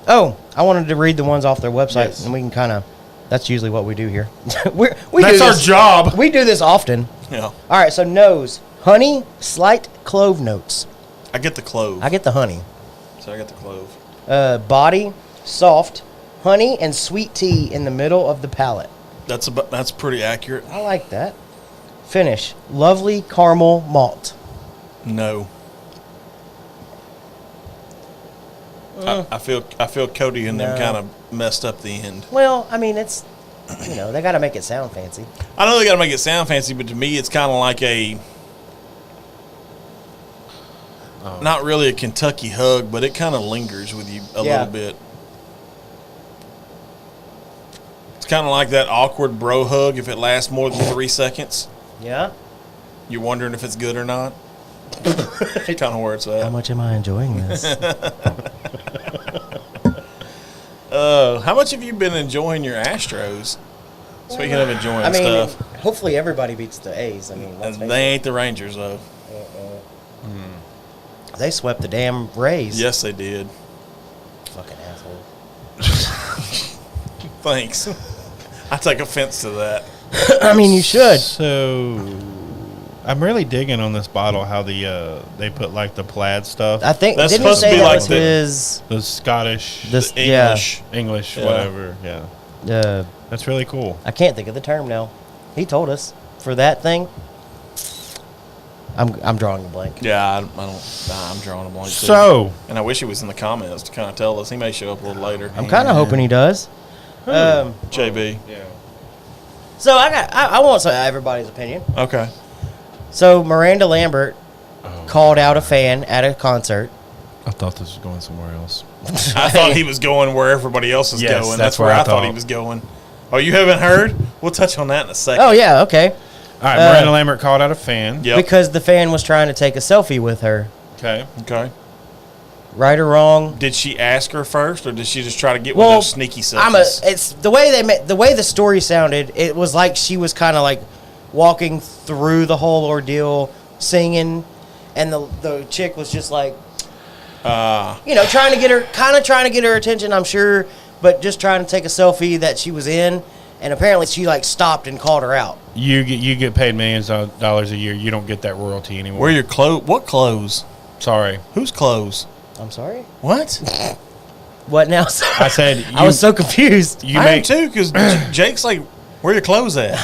Oh, I wanted to read the ones off their website, Yes. and we can kind of. That's usually what we do here. That's our job. We do this often. Yeah, All right, so nose, honey, slight clove notes. I get the clove. I get the honey. So I got the clove. Body, soft, honey, and sweet tea in the middle of the palate. That's pretty accurate. I like that. Finish, lovely caramel malt. No. I feel Cody and them No. kind of messed up the end. Well, I mean, it's, they got to make it sound fancy. I know they got to make it sound fancy, but to me, it's kind of like not really a Kentucky hug, but it kind of lingers with you a little bit. It's kind of like that awkward bro hug if it lasts more than 3 seconds. Yeah? You're wondering if it's good or not. Kind of where it's How at. much am I enjoying this? How much have you been enjoying your Astros? Speaking of enjoying I mean, stuff, hopefully everybody beats the A's. I mean, let's face they ain't the Rangers though. it. They swept the damn Rays. Yes, they did. Fucking asshole. Thanks. I take offense to that. I mean, you should. So I'm really digging on this bottle how they put like the plaid stuff, I think That's didn't he supposed to say be that like was the- his the Scottish, this English. English, Yeah. whatever. Yeah, that's really cool. I can't think of the term now. He told us for that thing. I'm drawing a blank. Yeah, I don't. I'm drawing a blank. Too. So and I wish he was in the comments to kind of tell us. He may show up a little later. I'm kind of hoping he does. JB. yeah, So I want everybody's opinion. Okay. So Miranda Lambert called out a fan at a concert. I thought this was going somewhere else. I thought he was going where everybody else is Yes, going. that's That's where where I I thought he thought. was going. Oh, you haven't heard? We'll touch on that in a second. Oh yeah, okay. All right, Miranda Lambert called out a fan. Yep. Because the fan was trying to take a selfie with her. Okay, Okay. Right or wrong? Did she ask her first, or did she just try to get one of those sneaky selfies? It's the way the way the story sounded. It was like she was kind of like walking through the whole ordeal, singing, and the chick was just like, trying to get her attention. I'm sure, but just trying to take a selfie that she was in, and apparently she like stopped and called her out. you get paid millions of dollars a year. You don't get that royalty anymore. Where your clothes? What clothes? Sorry, Whose clothes? I'm sorry. What? What now? I said I was so confused. you I make. am too, because Jake's like, where your clothes at?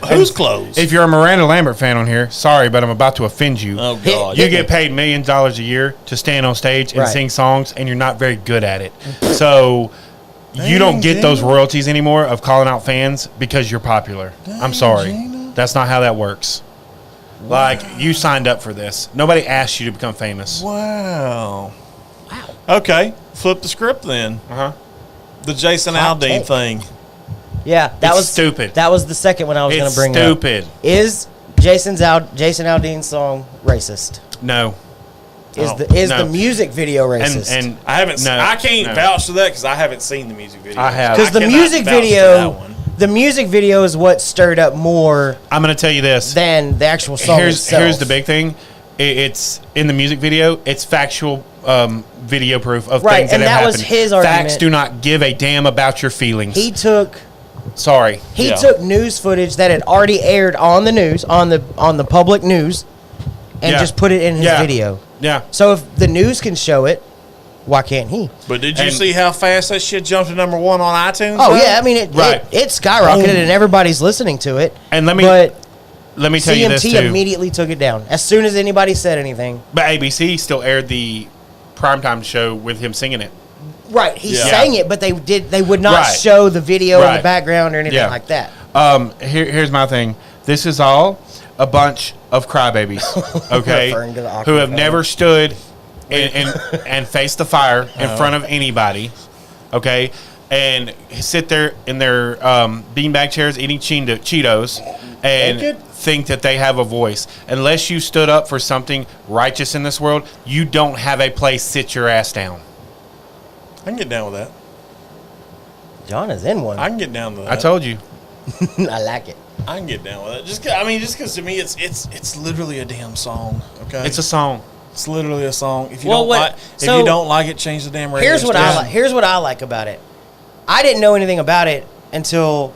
Whose clothes? If you're a Miranda Lambert fan on here, sorry, but I'm about to offend you. Oh God! You get paid millions of dollars a year to stand on stage and Right. sing songs, and you're not very good at it. So you don't get those royalties anymore of calling out fans because you're popular. I'm sorry. Gina. That's not how that works. Like, you signed up for this. Nobody asked you to become famous. Wow. Okay, flip the script then. Uh-huh. The Jason Hot Aldean take. thing. Yeah, that It's was stupid. That was the second one I was going It's to bring stupid. up. Is Jason Aldean's song racist? No. Is Oh, the music video racist? And I haven't. No, I can't no. vouch to that because I haven't seen the music video. I have. because the cannot music vouch to that video, one. the music video is what stirred up more I'm going to tell you this. than the actual song itself. Here's the big thing. It's in the music video. It's factual video proof of Right, things that and have that was happened. his Facts argument. do not give a damn about your feelings. He took Sorry. Yeah. news footage that had already aired on the news on the public news, and Yeah. just put it in his Yeah. video. Yeah. So if the news can show it, why can't he? But did you And- see how fast that shit jumped to number 1 on iTunes? Oh though? yeah, I mean it Right. it skyrocketed and everybody's listening to it. And let me tell you this CMT too. immediately took it down as soon as anybody said anything. But ABC still aired the primetime show with him singing it. Right, he Yeah. sang it, but they would not Right. show the video in Right. the background or anything Yeah. like that. Here's my thing. This is all a bunch of crybabies, okay, Referring to the awkward who have fan. never stood and faced the fire in front of anybody, okay, and sit there in their beanbag chairs eating Cheetos and Naked? think that they have a voice. Unless you stood up for something righteous in this world, you don't have a place. Sit your ass down. I can get down with that. John is in one. I can get down with that. I told you. I like it. I can get down with it. Just because to me it's literally a damn song. Okay, It's a song. It's literally a song. If you Well, don't what- like, if so- you don't like it, change the damn radio. Here's what I station. like. Here's what I like about it. I didn't know anything about it until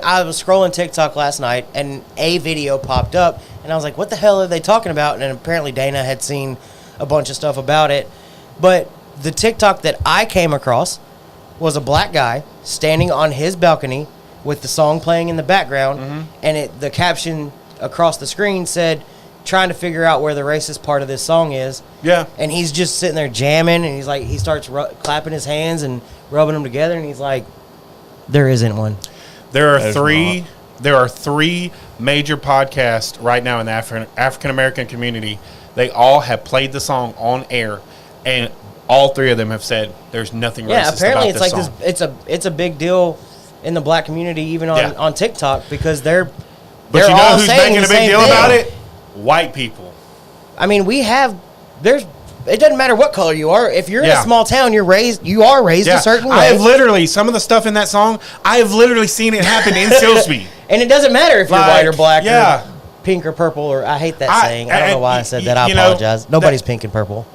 I was scrolling TikTok last night and a video popped up and I was like, "What the hell are they talking about?" And then apparently Dana had seen a bunch of stuff about it. But the TikTok that I came across was a black guy standing on his balcony with the song playing in the background, and the caption across the screen said, "Trying to figure out where the racist part of this song is." Yeah. And he's just sitting there jamming, and he's like, he starts clapping his hands and rubbing them together, and he's like, "There isn't one." There are There's three. There are three major podcasts right now in the African American community. They all have played the song on air, and all three of them have said there's nothing Yeah, racist apparently about it's this like song. it's a big deal in the black community, even on, Yeah. on TikTok, because they're But you know all who's saying making the a big same deal thing. about it? White people. I mean, it doesn't matter what color you are. If you're in Yeah. a small town, you are raised a certain way. I have literally some of the stuff in that song. I have literally seen it happen in Silsbee. And it doesn't matter if you're Like, white or black yeah. or pink or purple, or I hate that I- saying. I don't know why I said that. I you know, apologize. Nobody's pink and purple.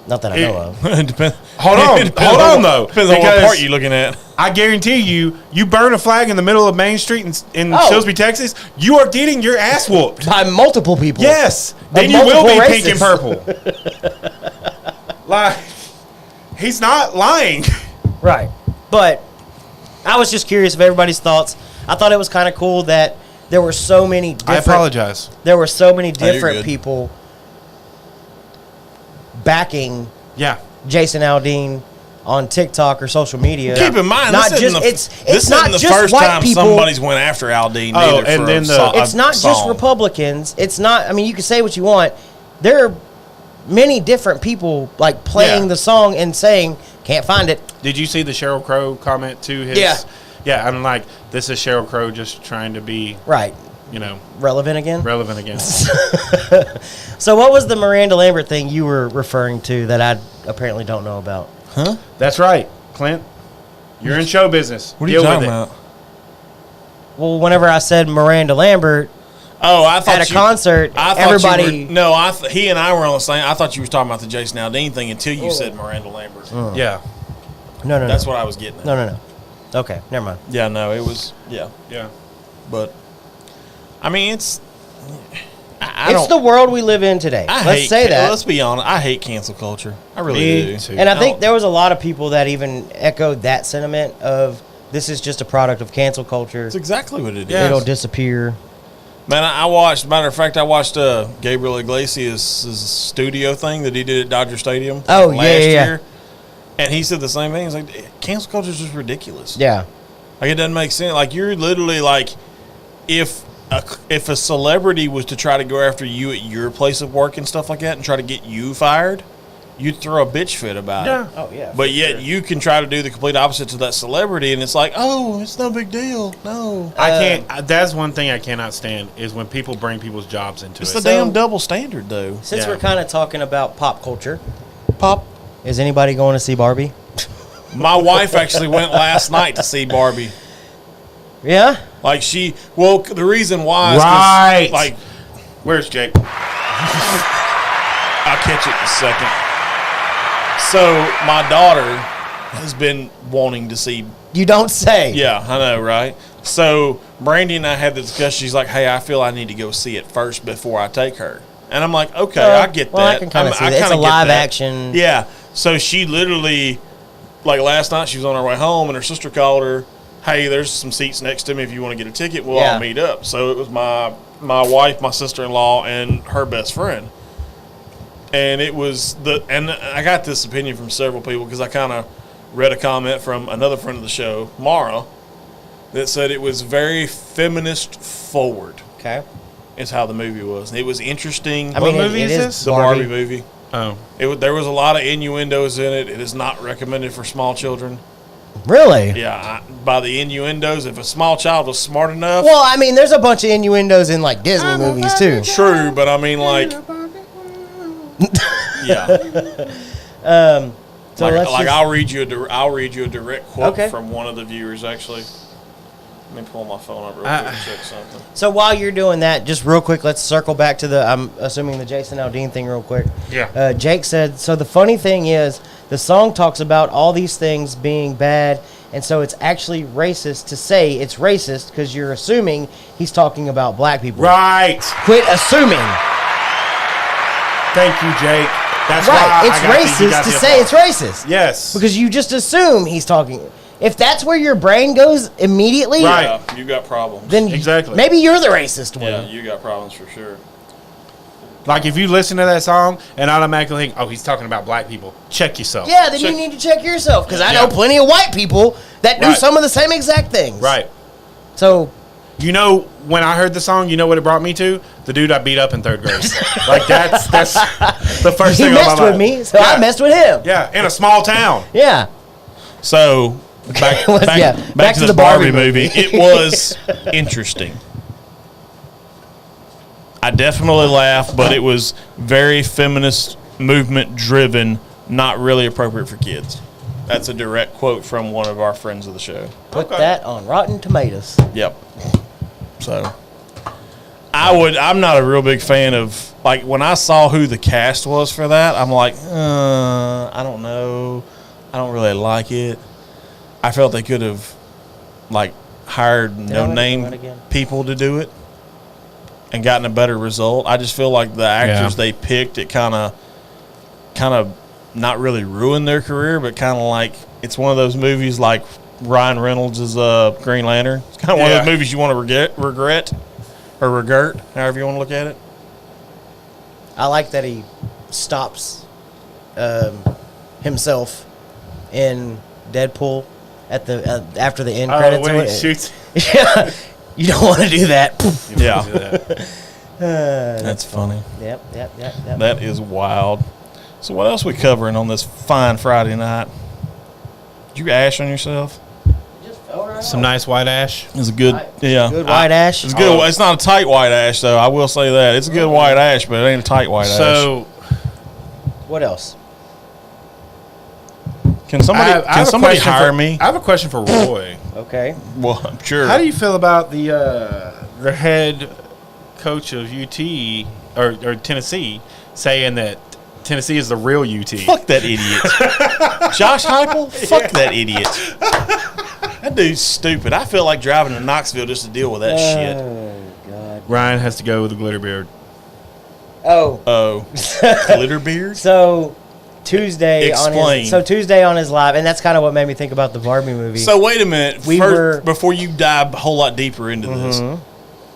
Not that I know of. It depends. Hold on, It depends hold on, though, Depends on what because- part you're looking at. I guarantee you burn a flag in the middle of Main Street in Oh. Silsbee, Texas, you are getting your ass whooped. By multiple people. Yes, By then you will be multiple pink and races. purple. Like, he's not lying. Right. But I was just curious of everybody's thoughts. I thought it was kind of cool that there were so many different... I apologize. There were so many you're different good. people backing Yeah. Jason Aldean on TikTok or social media. Keep in mind, not this just isn't it's not the just first white time people. somebody's went after Aldean. Oh, either and for then It's not just song. Republicans. It's not. I mean, you can say what you want. There are many different people like playing Yeah. the song and saying, "Can't find it." Did you see the Sheryl Crow comment to his? Yeah. Yeah, I'm like, this is Sheryl Crow just trying to be, Right. Relevant again. relevant again. So, what was the Miranda Lambert thing you were referring to that I apparently don't know about? That's right, Clint. You're in show business. What are you Deal talking with it. about? Well, whenever I said Miranda Lambert Oh, I thought at a concert, I thought everybody. You were, no, he and I were on the same. I thought you was talking about the Jason Aldean thing until you said Miranda Lambert. Yeah. No. That's what I was getting at. No. Okay, never mind. Yeah, no, it was. Yeah, Yeah. but I mean, it's. I It's don't. the world we live in today. I Let's hate, say that. Let's be honest. I hate cancel culture. I really Me do. too. And I think don't- there was a lot of people that even echoed that sentiment of this is just a product of cancel culture. It's exactly what it is. Yeah. It'll disappear. Man, I watched. Matter of fact, I watched Gabriel Iglesias' studio thing that he did at Dodger Stadium. Oh, last yeah. year, and he said the same thing. He's like, cancel culture is just ridiculous. Yeah. Like, it doesn't make sense. Like, you're literally like, if a celebrity was to try to go after you at your place of work and stuff like that and try to get you fired, you'd throw a bitch fit about Yeah. it. Oh, yeah. But yet you can try to do the complete opposite to that celebrity, and it's like, oh, it's no big deal. No. I can't. That's one thing I cannot stand is when people bring people's jobs into It's it. the damn double standard, though. Since Yeah. we're kind of talking about pop culture, Pop. is anybody going to see Barbie? My wife actually went last night to see Barbie. Yeah? Like, the reason why is 'cause, Right. like, Where's Jake? I'll catch it in a second. So my daughter has been wanting to see. You don't say. Yeah, I know, right? So Brandy and I had the discussion. She's like, "Hey, I feel I need to go see it first before I take her." And I'm like, "Okay, I get well, that. I can kind of see that. It's kinda a get live that. action. Yeah. So she literally, like last night, she was on her way home, and her sister called her. Hey, there's some seats next to me. If you want to get a ticket, we'll Yeah. all meet up. So it was my wife, my sister-in-law, and her best friend. And it was and I got this opinion from several people because I kind of read a comment from another friend of the show, Mara, that said it was very feminist forward. Okay. Is how the movie was. It was interesting. I mean, What movie it is is this? The Barbie movie. Oh. There was a lot of innuendos in it. It is not recommended for small children. Really? Yeah, by the innuendos, if a small child was smart enough. Well, I mean, there's a bunch of innuendos in like Disney movies too. True, but I mean, like, yeah. So I'll read you a direct quote Okay. from one of the viewers. Actually, let me pull my phone up real quick and check something. So while you're doing that, just real quick, let's circle back to I'm assuming the Jason Aldean thing real quick. Yeah. Jake said, so the funny thing is, the song talks about all these things being bad, and so it's actually racist to say it's racist because you're assuming he's talking about black people. Right. Quit assuming. Thank you, Jake. That's Right. why It's racist to say it's racist. Yes. Because you just assume he's talking. If that's where your brain goes immediately, Right. Yeah, you got problems. then Exactly. maybe you're the racist one. Yeah, you got problems for sure. Like if you listen to that song and automatically think, oh, he's talking about black people, check yourself. Yeah, then Check- you need to check yourself because I Yeah. know plenty of white people that do Right. some of the same exact things. Right. So, You know, when I heard the song, you know what it brought me to? The dude I beat up in 3rd grade. Like that's the first he thing on my messed with mind. me, so Yeah. I messed with him. Yeah, in a small town. Yeah. So back to the this Barbie Barbie movie. It was interesting. I definitely laughed, but it was very feminist movement driven, not really appropriate for kids. That's a direct quote from one of our friends of the show. Put Okay. that on Rotten Tomatoes. Yep. So I'm not a real big fan of, like, when I saw who the cast was for that, I'm like, I don't know. I don't really like it. I felt they could have, like, hired Run it no-name again. people to do it and gotten a better result. I just feel like the actors Yeah. they picked, it kind of not really ruined their career, but kind of like it's one of those movies like Ryan Reynolds' Green Lantern. It's kind of one of Yeah. those movies you want to regret, however you want to look at it. I like that he stops himself in Deadpool at the after the end Oh, credits. when he shoots. Yeah, you don't want to do that. Yeah, That's that's funny. Yep. That is wild. So what else we covering on this fine Friday night? Did you ash on yourself? Just fell right Some off. nice white ash. It's a good, Right. yeah. Good white ash. It's good. It's not a tight white ash, though. I will say that it's a good white ash, but it ain't a tight white ash. So What else? Can somebody I have a somebody question hire for- me? I have a question for Roy. Okay. Well, I'm sure. How do you feel about the head coach of UT or Tennessee saying that Tennessee is the real UT? Fuck that idiot. Josh Heupel? Fuck that idiot. That dude's stupid. I feel like driving to Knoxville just to deal with that shit. Oh God. Ryan has to go with the glitter beard. Oh. Oh. Glitter beard? So Tuesday Explain. Tuesday on his live, and that's kind of what made me think about the Barbie movie. So wait a minute. We were- Before you dive a whole lot deeper into this,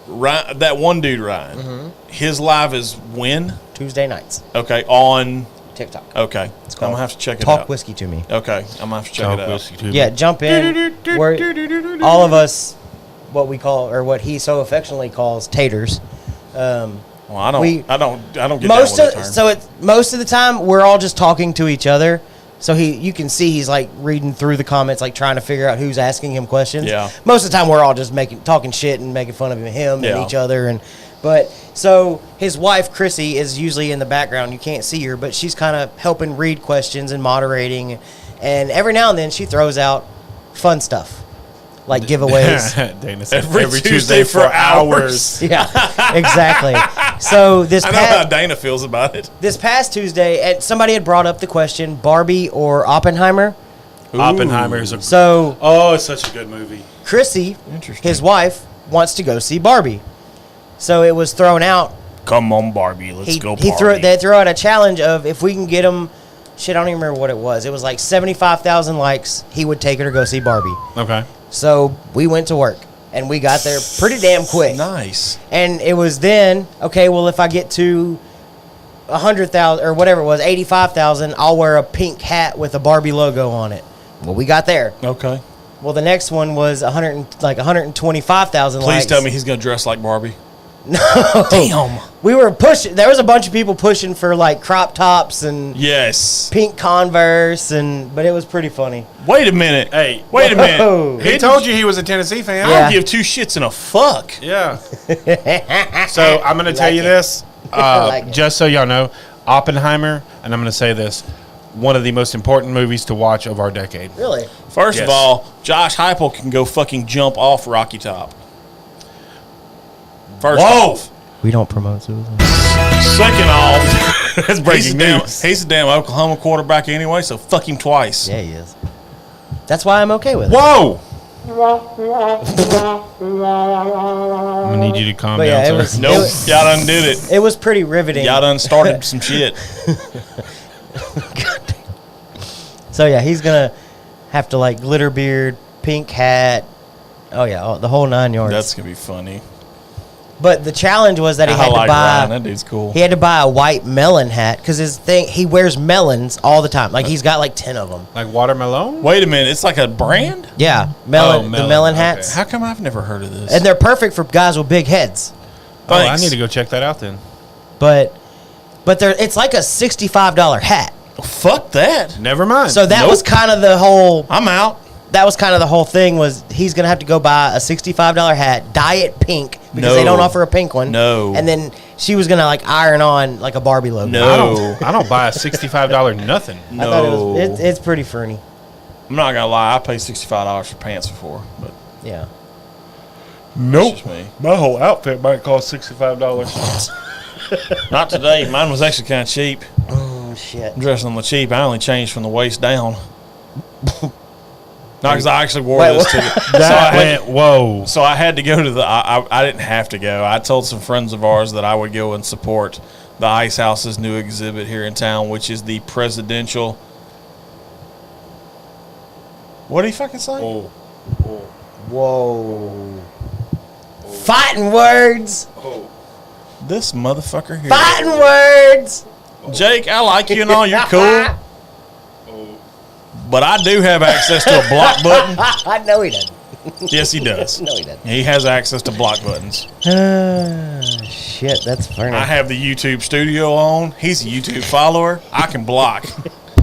Ryan, that one dude, Ryan, his live is when? Tuesday nights, Okay, on. TikTok. Okay, I'm gonna have to check it Talk out. whiskey to me. Okay, I'm gonna have to check it out. Yeah, jump in. We're, all of us, what we call or what he so affectionately calls taters. Well, I don't. We- I don't get Most down of with that term. most of the time we're all just talking to each other. So you can see he's like reading through the comments, like trying to figure out who's asking him questions. Yeah. Most of the time we're all just talking shit and making fun of him Yeah. and each other. But so his wife Chrissy is usually in the background. You can't see her, but she's kind of helping read questions and moderating. And every now and then she throws out fun stuff, like giveaways. Dana said Every Tuesday for hours. Yeah, exactly. So I know how Dana feels about it. this past Tuesday, somebody had brought up the question: Barbie or Oppenheimer. Oppenheimer is a So it's such a good movie. Chrissy, Interesting. his wife, wants to go see Barbie. So it was thrown out. Come on, Barbie, let's go party. They threw out a challenge of if we can get him. Shit, I don't even remember what it was. It was like 75,000 likes. He would take her to go see Barbie. Okay. So we went to work and we got there pretty damn quick. Nice. And it was then, okay, well, if I get to 100,000 or whatever it was, 85,000. I'll wear a pink hat with a Barbie logo on it. Well, we got there. Okay. Well, the next one was 125,000. Please tell me he's going to dress like Barbie. No. Damn. We were pushing. There was a bunch of people pushing for like crop tops and Yes. pink Converse, but it was pretty funny. Wait a minute. Hey. Wait a Whoa. minute. He told you he was a Tennessee fan. I Yeah. don't give two shits and a fuck. Yeah. So I'm going to tell Like you it. this, Like it. just so y'all know, Oppenheimer, and I'm going to say this, one of the most important movies to watch of our decade. Really? First Yes. of all, Josh Heupel can go fucking jump off Rocky Top. First off. We don't promote suicide. Second off, That's he's a, breaking damn, news. he's a damn Oklahoma quarterback anyway, so fuck him twice. Yeah, he is. That's why I'm okay with it. Whoa! I'm going to need you to calm But down, yeah, it sir. was- Nope, y'all done did it. It was pretty riveting. Y'all done started some shit. So yeah, he's gonna have to like glitter beard, pink hat. Oh yeah, the whole 9 yards. That's gonna be funny. But the challenge was that he I had to like buy. Ryan. That dude's cool. He had to buy a white melon hat because he wears melons all the time. Like he's got like 10 of them. Like watermelon? Wait a minute, it's like a brand? Yeah, the melon, melon okay. hats, How come I've never heard of this? and they're perfect for guys with big heads. Oh, I Thanks. need to go check that out then. But it's like a $65 hat. Fuck that. Never mind. So that Nope. was kind of the whole. I'm out. That was kind of the whole thing. Was he's gonna have to go buy a $65 hat, dye it pink because they No. don't offer a pink one. No. And then she was gonna like iron on like a Barbie logo. No. I don't buy a $65 nothing. I thought it No. was. It's pretty funny. I'm not gonna lie, I paid $65 for pants before, but Yeah. Nope. that's just me. My whole outfit might cost $65. Not today. Mine was actually kind of cheap. Oh shit. I'm dressing on the cheap. I only changed from the waist down. Not because I actually wore Wait, this what? ticket. That went, whoa. So I had to go to the. I didn't have to go. I told some friends of ours that I would go and support the Ice House's new exhibit here in town, which is the presidential. What did he fucking say? Oh. Whoa. Fighting words. This motherfucker here. Fighting words. Jake, I like you and all. You're cool. But I do have access to a block button. I know he doesn't. Yes, he does. No, he doesn't. He has access to block buttons. Shit, that's funny. I have the YouTube studio on. He's a YouTube follower. I can block.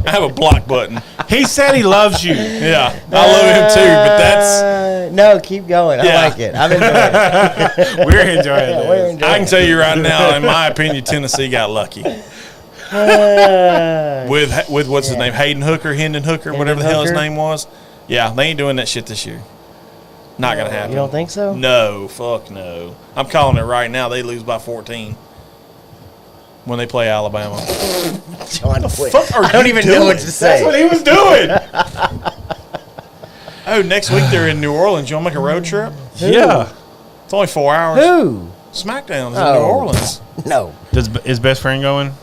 I have a block button. He said he loves you. Yeah, I love him too, but that's. No, keep going. Yeah. I like it. I'm enjoying it. We're enjoying Yeah, this. we're enjoying I can tell you right now, in my opinion, Tennessee got lucky with what's his name, Hendon Hooker, whatever the hell his Hooker? name was. Yeah, they ain't doing that shit this year. Not gonna happen. You don't think so? No, fuck no. I'm calling it right now. They lose by 14 when they play Alabama. John, quit. fuck are I don't you even know what doing? to say. That's what he was doing. Oh, next week they're in New Orleans. You want to make a road trip? Yeah. It's only 4 hours. Who? SmackDown is in Oh. New Orleans. No. Does his best friend going?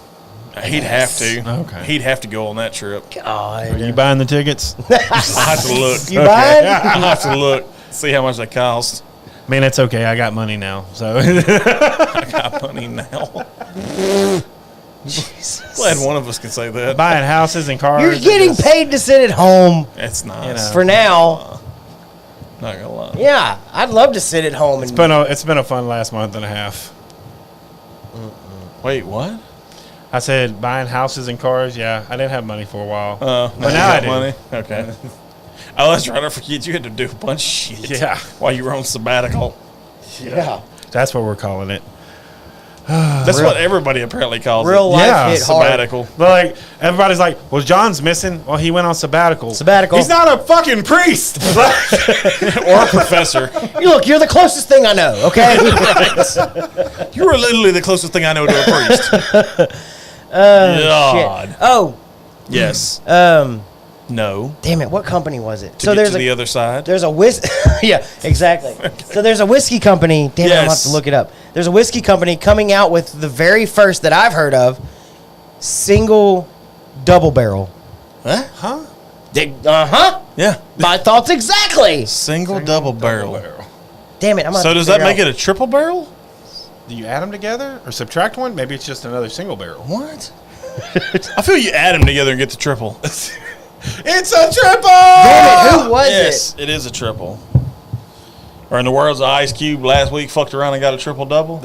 He'd have to. Okay. He'd have to go on that trip. God. Are you buying the tickets? I'll have to look. You buying? I'll have to look. See how much they cost. Man, it's okay. I got money now. So I got money now. Jesus. Glad one of us can say that. buying houses and cars. You're getting paid to sit at home It's nice. You know. for now. Not gonna lie. Yeah, I'd love to sit at home and It's been a fun last month and a half. Wait, what? I said buying houses and cars. Yeah, I didn't have money for a while. But now I you got do. money. Okay. Oh, that's right. I forget you had to do a bunch of shit. Yeah. While you were on sabbatical. yeah. That's what we're calling it. That's what everybody apparently calls Real it. life Yeah, hit hard. Sabbatical. But like everybody's like, well, John's missing. Well, he went on sabbatical. Sabbatical. He's not a fucking priest. Or a professor. Look, you're the closest thing I know, okay? You were literally the closest thing I know to a priest. God. Shit. Oh, Yes. No. damn it, what company was it? To get to the other side. There's a yeah, exactly. So there's a whiskey company. Damn it, I'm gonna have to Yes. look it up. There's a whiskey company coming out with the very first that I've heard of, single double barrel. Huh? Yeah. My thoughts exactly. Single double barrel. Damn it, I'm So does that make it a triple barrel? Do you add them together or subtract one? Maybe it's just another single barrel. What? I feel you add them together and get the triple. It's a triple! Damn it, who was Yes, it is a triple. Or in the words of Ice Cube, last week fucked around and got a triple double.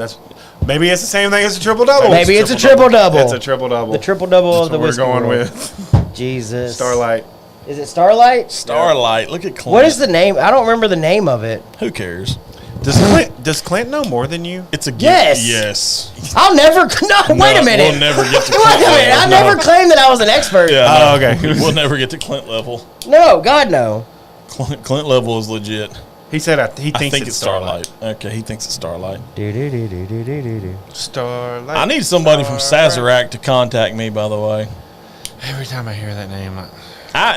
Maybe it's the same thing as a triple double. Maybe it's a triple double. It's a triple double. The triple double That's of the what we're whiskey going world. with. Jesus. Starlight. Is it Starlight? Starlight. Look at Clint. What is the name? I don't remember the name of it. Who cares? Does Clint know more than you? It's a gift. Yes. Yes. I'll never. No, wait a minute. We'll never get to Wait Clint a minute. I level. never claimed that I was an expert. Yeah. Oh, no. okay. We'll never get to Clint level. No, God, no. Clint level is legit. He said he I thinks think it's Starlight. Okay, he thinks it's Starlight. Do-do-do-do-do-do-do. Starlight. I need somebody from Sazerac to contact me, by the way. Every time I hear that name,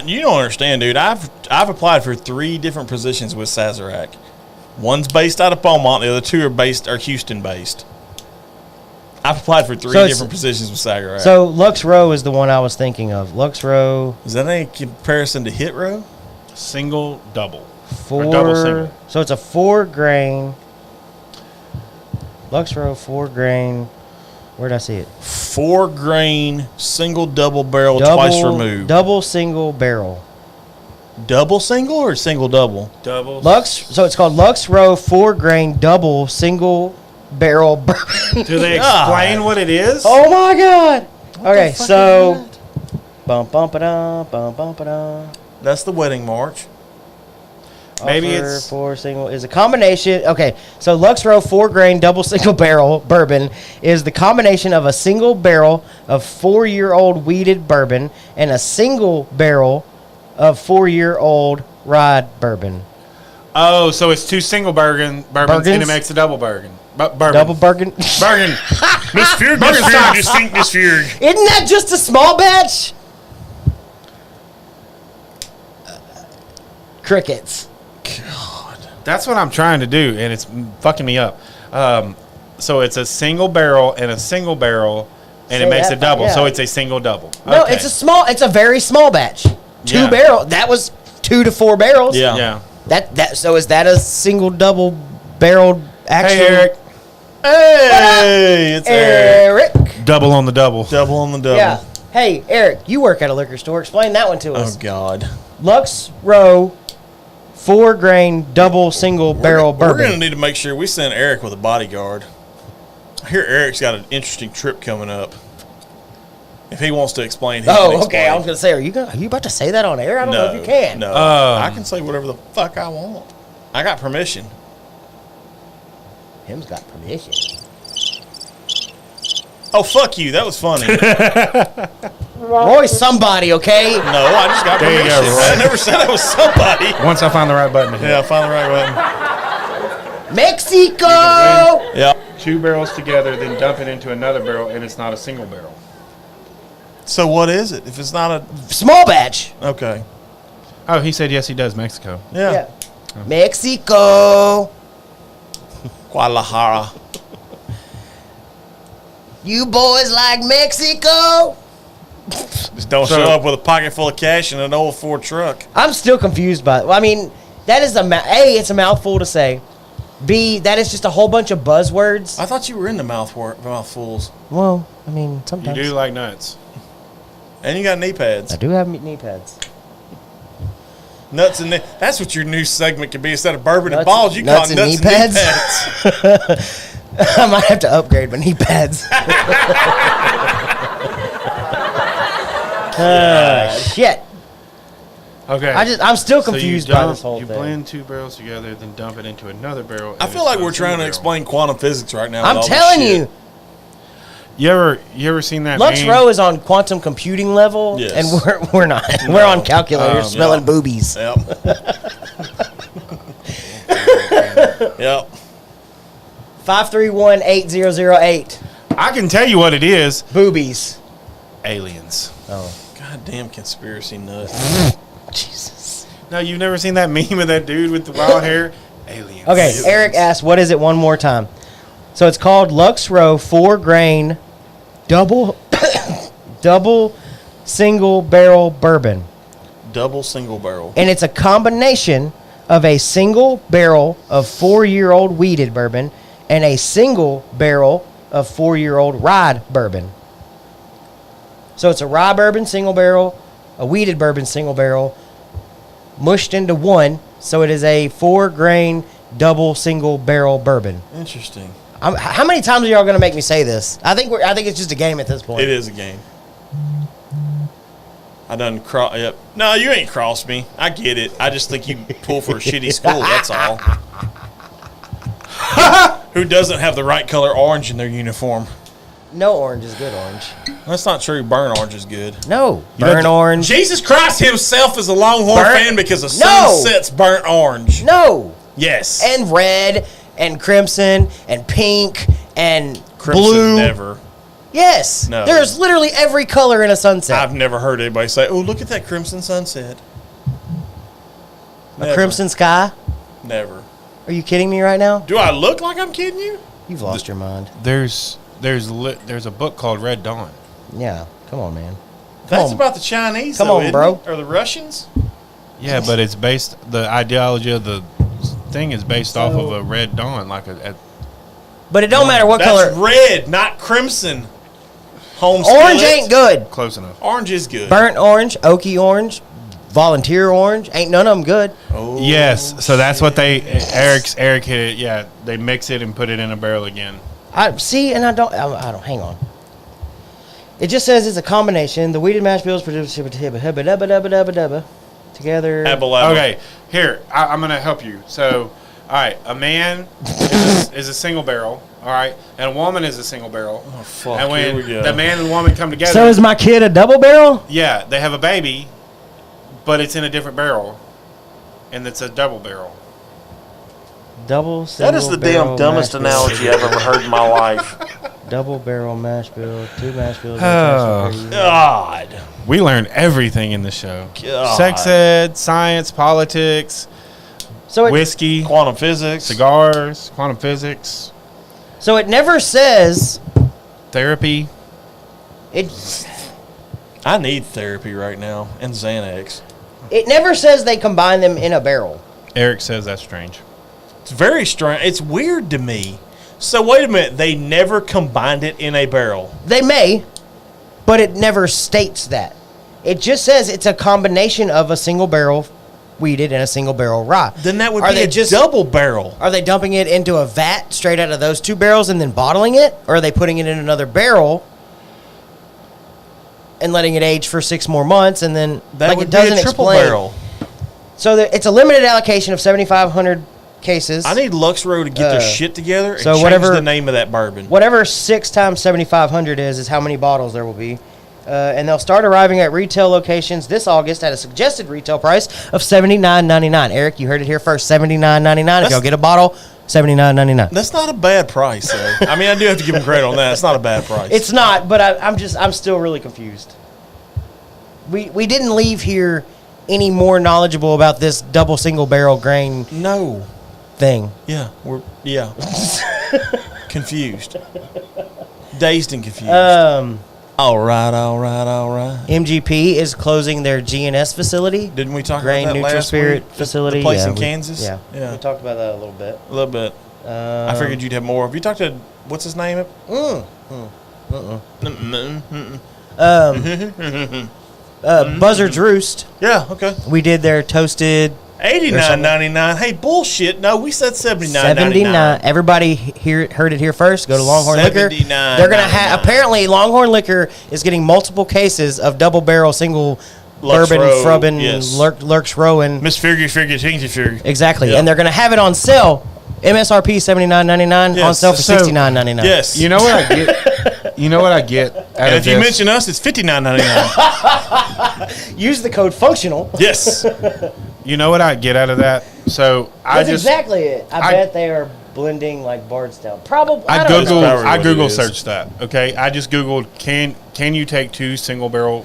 You don't understand, dude. I've applied for 3 different positions with Sazerac. One's based out of Beaumont. The other 2 are Houston based. I've applied for 3 So it's- different positions with Sazerac. So Lux Row is the one I was thinking of. Lux Row Is that any comparison to Hit Row? single, double. 4. double single. So it's a 4 grain. Lux Row 4 grain. Where'd I see it? 4 grain single double barrel twice removed. Double single barrel. Double single or single double? Double. Lux. So it's called Lux Row 4 grain double single barrel bourbon. Do they God. explain what it is? Oh my God. Okay, fuck so bum bum ba bum bum ba. That's the wedding march. Maybe it's- 4 single is a combination. Okay, so Lux Row 4 grain double single barrel bourbon is the combination of a single barrel of 4-year-old weeded bourbon and a single barrel of 4-year-old rye bourbon. Oh, so it's 2 single bourbons and Burgons? it makes a double bourbon. Bourbon. Double bourbon. Bourbon. Miss Fugue, Miss Fugue, distinct Miss Fugue. Isn't that just a small batch? Crickets. That's what I'm trying to do, and it's fucking me up. So it's a single barrel and a single barrel, and Say it makes that, a double. yeah. So it's a single double. No, Okay. it's a very small batch. 2 Yeah. barrel. That was 2 to 4 barrels. Yeah. Yeah. So is that a single double barreled actual? Hey, Eric. Hey, it's Eric. Eric. Double on the double. Double on the double. Yeah. Hey, Eric, you work at a liquor store. Explain that one to Oh, us. God. Lux Row 4 grain double single barrel We're bourbon. going to need to make sure we send Eric with a bodyguard. I hear Eric's got an interesting trip coming up. If he wants to explain, he can Oh, okay. explain. I was gonna say, are you about to say that on air? I don't know if you can. No, I can say whatever the fuck I want. I got permission. Him's got permission. Oh, fuck you. That was funny. Roy's somebody, okay? No, I just got There you permission. go, Roy. I never said I was somebody. Once I find the right button to hit. Yeah, I found the right button. Mexico. Yeah. 2 barrels together, then dump it into another barrel, and it's not a single barrel. So what is it? If it's not a... Small batch. Okay. Oh, he said yes, he does. Mexico. Yeah. Mexico. Guadalajara. You boys like Mexico? Just don't So- show up with a pocket full of cash and an old Ford truck. I'm still confused by it. Well, I mean, that is A, it's a mouthful to say. B, that is just a whole bunch of buzzwords. I thought you were into mouthfuls. Well, I mean, You sometimes. do like nuts. And you got knee pads. I do have knee pads. Nuts and knee. That's what your new segment could be. Instead of bourbon and Nuts- balls, you call nuts it and nuts knee and knee pads? pads. I might have to upgrade my knee pads. Shit. Okay. I'm still So you confused by dump- this whole You thing. blend 2 barrels together, then dump it into another barrel. I and feel it's like not a we're trying to single barrel. explain quantum physics right now. I'm with all this telling shit. you, You ever seen that Lux meme? Row is on quantum computing level, Yes. and we're not. We're on calculators smelling yeah. boobies. Yep. Yep. 531-8008. I can tell you what it is. Boobies. Aliens. Oh, Goddamn conspiracy nut. Jesus. No, you've never seen that meme of that dude with the wild hair? Aliens. Okay, Aliens. Eric asked, what is it one more time? So it's called Lux Row 4 grain double double single barrel bourbon. Double single barrel. And it's a combination of a single barrel of 4-year-old weeded bourbon and a single barrel of 4-year-old rye bourbon. So it's a rye bourbon single barrel, a wheated bourbon single barrel, mushed into one. So it is a 4-grain double single barrel bourbon. Interesting. How many times are y'all going to make me say this? I think it's just a game at this point. It is a game. I done cross. Yep. No, you ain't crossed me. I get it. I just think you pull for a shitty school. That's all. Who doesn't have the right color orange in their uniform? No, orange is good orange. That's not true. Burnt orange is good. No, burnt orange. Jesus Christ himself is a Longhorn fan because the No. sunset's burnt orange. No. Yes. And red and crimson and pink and Crimson blue. never. Yes. No. There's literally every color in a sunset. I've never heard anybody say, "Oh, look at that crimson sunset." A Never. crimson sky? Never. Are you kidding me right now? Do I look like I'm kidding you? You've lost your mind. There's a book called Red Dawn. Yeah. Come on, man. That's on. about the Chinese. Come though, on, isn't bro. it? Or the Russians? Yeah, but it's based. The ideology of the thing is based off of a red dawn, like But it don't matter what That's color. red, not crimson. Home Orange skillet. ain't good. close enough. Orange is good. Burnt orange, oaky orange, volunteer orange. Ain't none of them good. Oh, Yes, so that's what Eric hit it. Yeah, they mix it and put it in a barrel again. I see, and I don't. Hang on. It just says it's a combination. The wheated mash bills produce together. Okay, here I'm gonna help you. So, all right, a man is a single barrel. All right, and a woman is a single barrel. Oh, fuck. And Here we when go. the man and woman come together, So is my kid a double barrel? yeah, they have a baby, but it's in a different barrel, and it's a double barrel. Double. That is the damn dumbest analogy I've ever heard in my life. Double barrel mash bill, 2 mash bills. Oh. God. We learn everything in the show: God. sex ed, science, politics, So it, whiskey, Quantum physics. cigars, quantum physics, so it never says therapy. it. I need therapy right now and Xanax. It never says they combine them in a barrel. Eric says that's strange. It's very strange. It's weird to me. So wait a minute. They never combined it in a barrel. They may, but it never states that. It just says it's a combination of a single barrel wheated and a single barrel rye. Then that would Are be they a just- double barrel. Are they dumping it into a vat straight out of those 2 barrels and then bottling it? Or are they putting it in another barrel and letting it age for 6 more months and then That like would it doesn't be a triple explain. barrel. So it's a limited allocation of 7,500 cases. I need Luxrow to get their shit together and so change whatever- the name of that bourbon. Whatever 6 times 7,500 is how many bottles there will be. And they'll start arriving at retail locations this August at a suggested retail price of $79.99. Eric, you heard it here first, $79.99. If y'all get a bottle, $79.99. That's not a bad price, though. I mean, I do have to give them credit on that. It's not a bad price. It's not, but I'm still really confused. We didn't leave here any more knowledgeable about this double single barrel grain no. thing. Yeah, confused, dazed and confused. All right. MGP is closing their GNS facility. Didn't we talk Grain about that Neutral last Spirit week? facility? The place Yeah, in we- Kansas. Yeah. yeah, We talked about that a little bit. a little bit. I figured you'd have more. Have you talked to what's his name? Buzzard's Roost. Yeah. Okay. We did their toasted $89.99. Hey, bullshit. No, we said $79.99. 79. Everybody heard it here first. Go to Longhorn Liquor. $79.99. They're gonna have. Apparently, Longhorn Liquor is getting multiple cases of double barrel single Lux bourbon, Row, Frubbin, yes. Lurks Rowan. Miss Figure. Exactly, Yeah. and they're gonna have it on sale. MSRP $79.99 on Yes. sale for So- $69.99. Yes. You know what I get? You know what I get out And of if you this? mention us, it's $59.99. Use the code functional. Yes. You know what I get out of that? So That's exactly it. I bet they are blending like Bardstown. Probably. I don't know. probably I what Google it is. searched that. Okay, I just Googled can you take 2 single barrel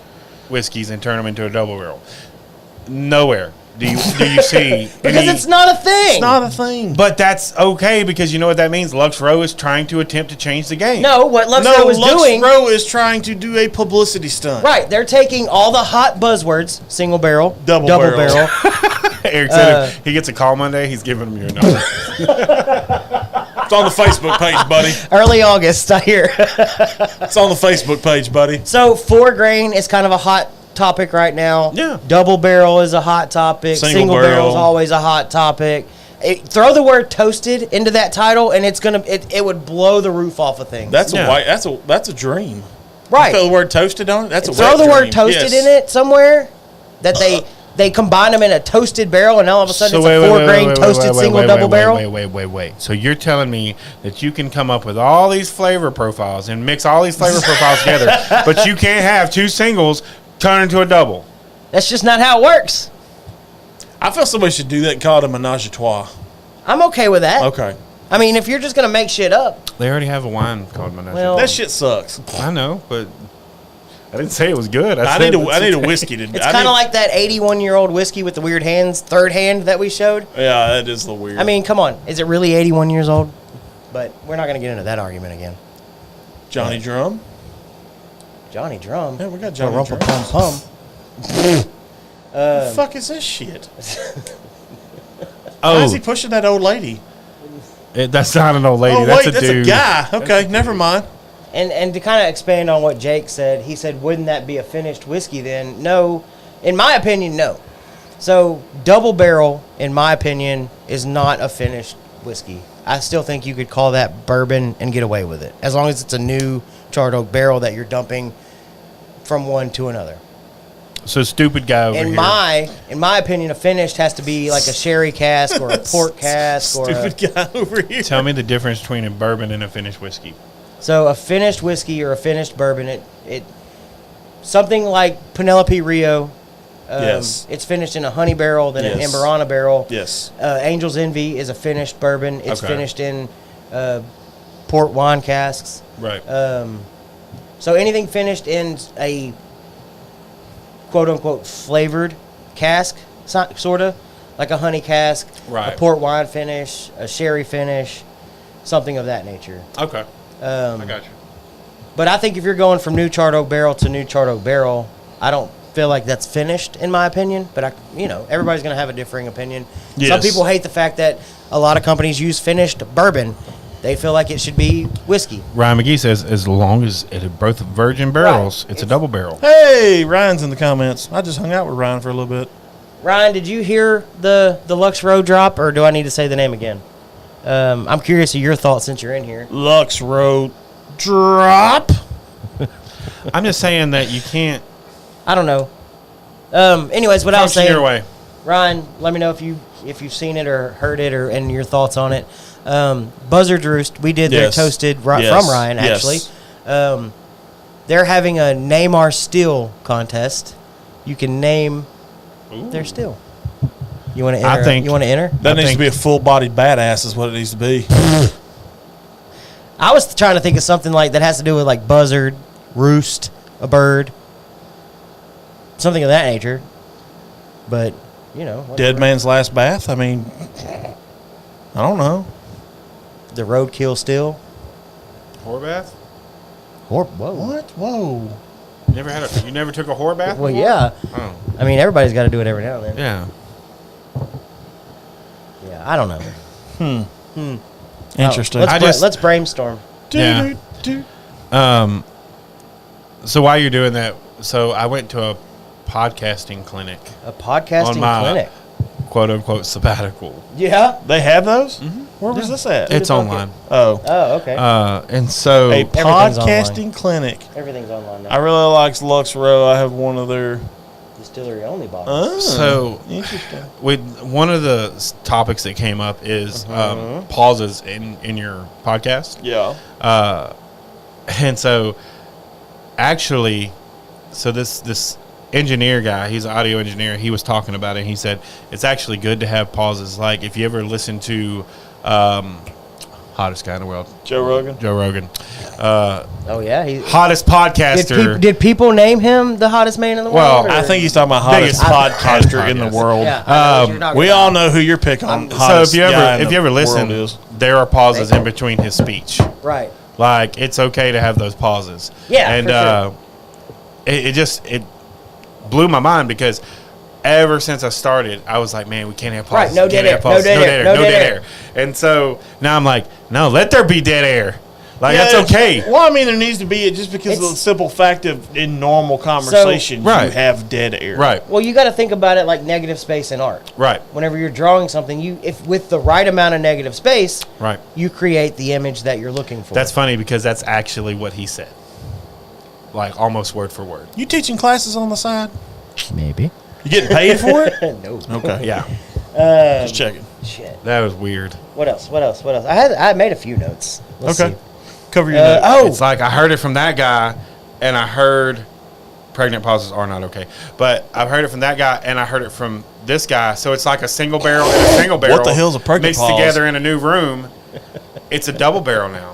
whiskeys and turn them into a double barrel? Nowhere do you see Because any- it's not a thing. It's not a thing. But that's okay because you know what that means. Lux Row is trying to attempt to change the game. No, what Lux No, Row is doing. Lux Row is trying to do a publicity stunt. Right, they're taking all the hot buzzwords: single barrel, Double barrel. barrel. Eric said if he gets a call Monday, he's giving him your number. It's on the Facebook page, buddy. Early August, I hear. It's on the Facebook page, buddy. So 4-grain is kind of a hot topic right now. Yeah. Double barrel is a hot topic. Single Single barrel is barrel. always a hot topic. Throw the word toasted into that title, and it would blow the roof off of things. That's Yeah. that's a dream. right. You throw the word toasted on it. That's a Throw wet the word dream. toasted Yes. in it somewhere. That they combine them in a toasted barrel, and all of a sudden it's a 4-grain toasted single double barrel. Wait. So you're telling me that you can come up with all these flavor profiles and mix all these flavor profiles together, but you can't have 2 singles turn into a double? That's just not how it works. I feel somebody should do that and call it a menage a trois. I'm okay with that. Okay. I mean, if you're just gonna make shit up, They already have a wine called Menage. Well- That shit sucks. I know, but I didn't say it was good. I said need a whiskey to. it's kind of like that 81-year-old whiskey with the weird hands, third hand that we showed. Yeah, that is a little weird. I mean, come on, is it really 81 years old? But we're not gonna get into that argument again. Johnny Drum. Johnny Drum. Yeah, we got A Johnny rumpa Drum. pum pum. The fuck is this shit? Oh, Why is he pushing that old lady? that's not an old lady. Oh that's wait, a that's dude. a guy. Okay, never mind. And to kind of expand on what Jake said, he said, wouldn't that be a finished whiskey then? No. In my opinion, no. So, double barrel, in my opinion, is not a finished whiskey. I still think you could call that bourbon and get away with it, as long as it's a new charred oak barrel that you're dumping from one to another. So stupid guy over In here. my opinion, a finished has to be like a sherry cask or a port cask or Stupid guy over here. Tell me the difference between a bourbon and a finished whiskey. So a finished whiskey or a finished bourbon, it something like Penelope Rio. Yes. It's finished in a honey barrel, then an Yes. Amberana barrel. Yes. Angel's Envy is a finished bourbon. It's Okay. finished in port wine casks. Right. So anything finished in a quote unquote flavored cask, sort of like a honey cask, Right. a port wine finish, a sherry finish, something of that nature. Okay. I got you. But I think if you're going from new charred oak barrel to new charred oak barrel, I don't feel like that's finished in my opinion. But everybody's going to have a differing opinion. Yes. Some people hate the fact that a lot of companies use finished bourbon. They feel like it should be whiskey. Ryan McGee says as long as it is both virgin barrels, it's a double barrel. Hey, Ryan's in the comments. I just hung out with Ryan for a little bit. Ryan, did you hear the Lux Row drop, or do I need to say the name again? I'm curious of your thoughts since you're in here. Lux Road drop. I'm just saying that you can't I don't know. Anyways, what I was function saying, your way. Ryan, let me know if you've seen it or heard it and your thoughts on it. Buzzard Roost, we did their Yes. toasted Yes. from Ryan actually. Yes. They're having a name our still contest. You can name their still. You want to enter? I think- You want to enter? That I needs think- to be a full-bodied badass. Is what it needs to be. I was trying to think of something like that has to do with like buzzard, roost, a bird, something of that nature. But whatever. Dead man's last bath. I mean, I don't know. The roadkill still. Whore bath? Whoa. What? Whoa. You never took a whore bath? Well, before? yeah. Oh. I mean, everybody's got to do it every now and then. Yeah. Yeah, I don't know. Interesting. Let's brainstorm. Yeah. So while you're doing that, so I went to a podcasting clinic A podcasting on my clinic. quote unquote sabbatical. Yeah. They have those? Where was this at? It's online. Oh. Oh, okay. And so A Everything's podcasting clinic. Everything's online now. I really like Lux Row. I have one of their. Distillery only bottles. Oh, So- interesting. with one of the topics that came up is pauses in your podcast. Yeah. And so actually, so this engineer guy, he's an audio engineer, he was talking about it, and he said it's actually good to have pauses. Like if you ever listen to hottest guy in the world, Joe Rogan. Joe Rogan, Oh yeah. hottest podcaster. Did people name him the hottest man in the Well, world? I think he's talking about hottest Biggest podcaster in the podcast. world. Yeah. I know what you're talking We about. all know who you're picking on. So Hottest if guy in you ever the listen, world is. there are pauses in between his speech. Right. Like it's okay to have those pauses. Yeah, and for sure. it blew my mind because ever since I started, I was like, man, we can't have pauses. Right, no dead air, no dead air. And so now I'm like, no, let there be dead air. Like, Yeah, that's okay. Well, I mean, there needs to be just because of the simple fact of in normal conversation, right. you have dead air. Right, Well, you got to think about it like negative space in art. right, Whenever you're drawing something, if with the right amount of negative space, right. you create the image that you're looking for. That's funny because that's actually what he said. Like, almost word for word. You teaching classes on the side? maybe. You getting paid for it? No. Okay. Yeah, Just checking. Shit. that was weird. What else? I made a few notes. Let's Okay. see. Cover your notes. It's like I heard it from that guy, and I heard pregnant pauses are not okay. But I've heard it from that guy, and I heard it from this guy. So it's like a single barrel and a single barrel. What the hell's a pregnant mixed pause? together in a new room? It's a double barrel now.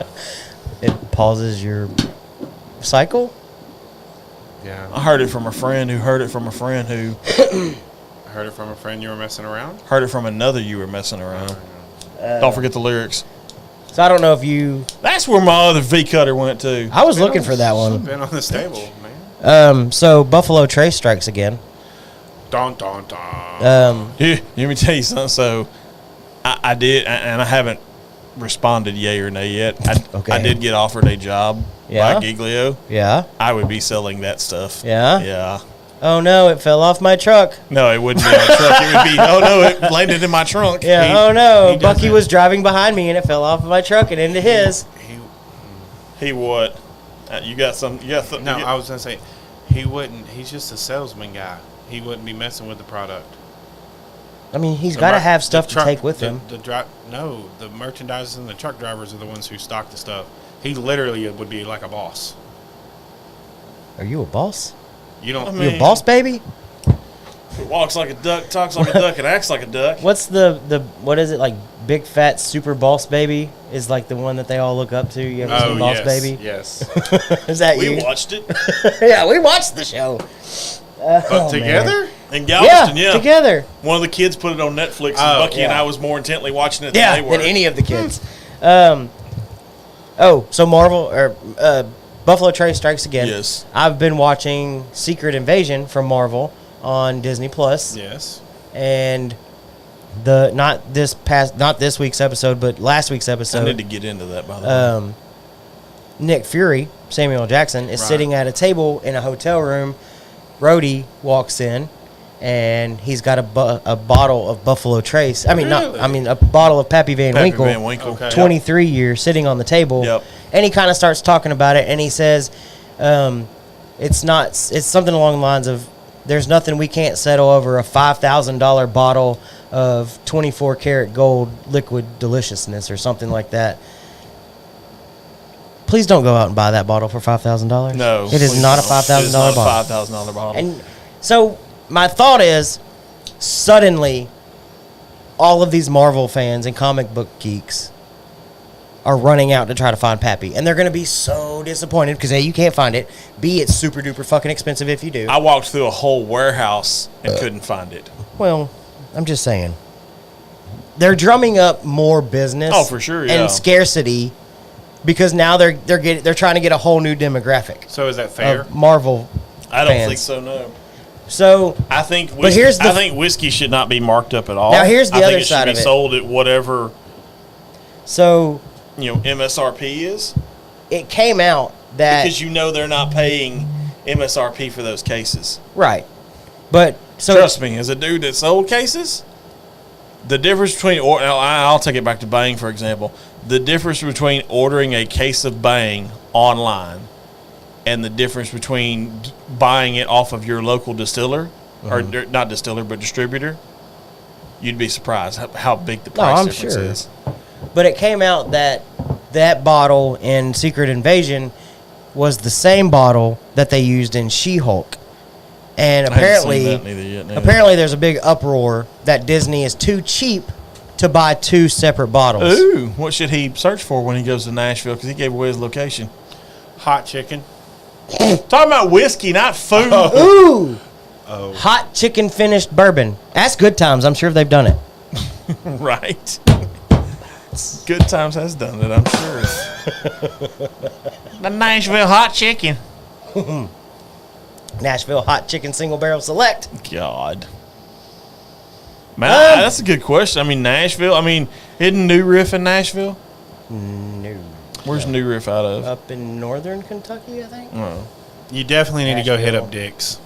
It pauses your cycle. Yeah, I heard it from a friend who heard it from a friend who I heard it from a friend you were messing around. heard it from another you were messing around. Don't forget the lyrics. So I don't know if you. That's where my other V cutter went to. I was looking for that one. Been on this table, man. So Buffalo Trace strikes again. Don don don. Yeah, let me tell you something. So I did, and I haven't responded yay or nay yet. I did get offered a job Yeah? by Giglio. Yeah. I would be selling that stuff. Yeah? Yeah. Oh no! It fell off my truck. No, it wouldn't be in my truck. It would be, oh no, it landed in my trunk. Yeah. He- oh no! he Bucky doesn't- was driving behind me and it fell off of my truck and into his. He what? You got some? You got something? No, I was gonna say he wouldn't. He's just a salesman guy. He wouldn't be messing with the product. I mean, he's got to have stuff to truck- take with him. No, the merchandisers and the truck drivers are the ones who stock the stuff. He literally would be like a boss. Are you a boss? You don't. I You mean- a boss, baby? Walks like a duck, talks like a duck, and acts like a duck. What's the what is it like? Big fat super boss baby is like the one that they all look up to. You ever seen Boss yes, Baby? yes. Is that We you? watched it Yeah, we watched the show. But together, in Galveston. Yeah, together. One of the kids put it on Netflix, and Oh, Bucky and yeah. I was more intently watching it Yeah, than they were. than any of the kids. So Marvel or Buffalo Trace strikes again. Yes. I've been watching Secret Invasion from Marvel on Disney Plus, yes. and not this week's episode, but last week's I episode. need to get into that, by the way. Nick Fury, Samuel L. Jackson, is Right. sitting at a table in a hotel room. Rhodey walks in, and he's got a bottle of Buffalo Trace. I mean, Really? a bottle of Pappy Van Pappy Winkle. Van Winkle. Okay. 23 years sitting on the table. Yep. And he kind of starts talking about it, and he says, it's something along the lines of, there's nothing we can't settle over a $5,000 bottle of 24 karat gold liquid deliciousness or something like that. Please don't go out and buy that bottle for $5,000. No, It is please not a don't. $5,000 It is not a bottle. $5,000 bottle. And so my thought is, suddenly, all of these Marvel fans and comic book geeks are running out to try to find Pappy, and they're going to be so disappointed because A, you can't find it. B, it's super duper fucking expensive if you do. I walked through a whole warehouse and couldn't find it. Well, I'm just saying, they're drumming up more business. Oh, for sure, yeah. and scarcity because now they're trying to get a whole new demographic So is that fair? of Marvel. I don't fans. think so. No. So I think whiskey, But here's the- I think whiskey should not be marked up at all. Now, here's the I think other it side should of be it. sold at whatever so MSRP is, it came out that because they're not paying MSRP for those cases. right, but so Trust me, as a dude that sold cases, the difference between I'll take it back to Bang for example. The difference between ordering a case of Bang online and the difference between buying it off of your local distiller or not distiller but distributor, you'd be surprised how big the price I'm difference sure. is. But it came out that bottle in Secret Invasion was the same bottle that they used in She-Hulk. And I haven't seen apparently, that neither yet, neither. apparently there's a big uproar that Disney is too cheap to buy two separate bottles. Ooh, what should he search for when he goes to Nashville? Because he gave away his location. Hot chicken. Talking about whiskey, not food. Ooh! Oh. Hot chicken finished bourbon. That's Good Times. I'm sure they've done it. Right. Good Times has done it, I'm sure. The Nashville hot chicken. Nashville Hot Chicken Single Barrel Select. God. Man, that's a good question. I mean, Nashville. I mean, isn't New Riff in Nashville? No. Where's New Riff out of? Up in northern Kentucky, I think. Oh. You definitely need to go hit Nashville. up Dick's.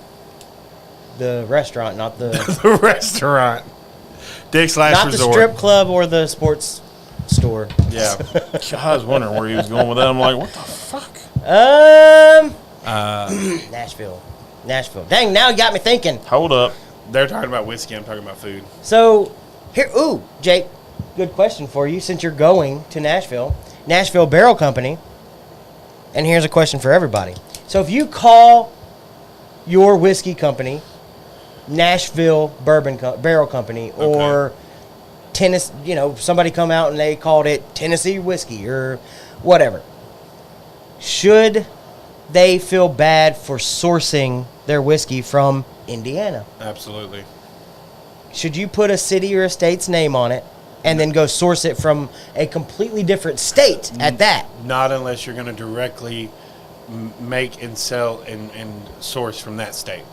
The restaurant, not the The restaurant. Dick's Last not Resort. the strip club or the sports store. Yeah. God, I was wondering where he was going with that. I'm like, what the fuck? Nashville. Dang, now you got me thinking. Hold up. They're talking about whiskey. I'm talking about food. So, here, Jake, good question for you since you're going to Nashville Barrel Company. And here's a question for everybody. So, if you call your whiskey company Nashville Barrel Company or Tennessee, somebody come out and they called it Tennessee whiskey or whatever, should they feel bad for sourcing their whiskey from Indiana? Absolutely. Should you put a city or a state's name on it and then go source it from a completely different state at that? Not unless you're going to directly make and sell and source from that state.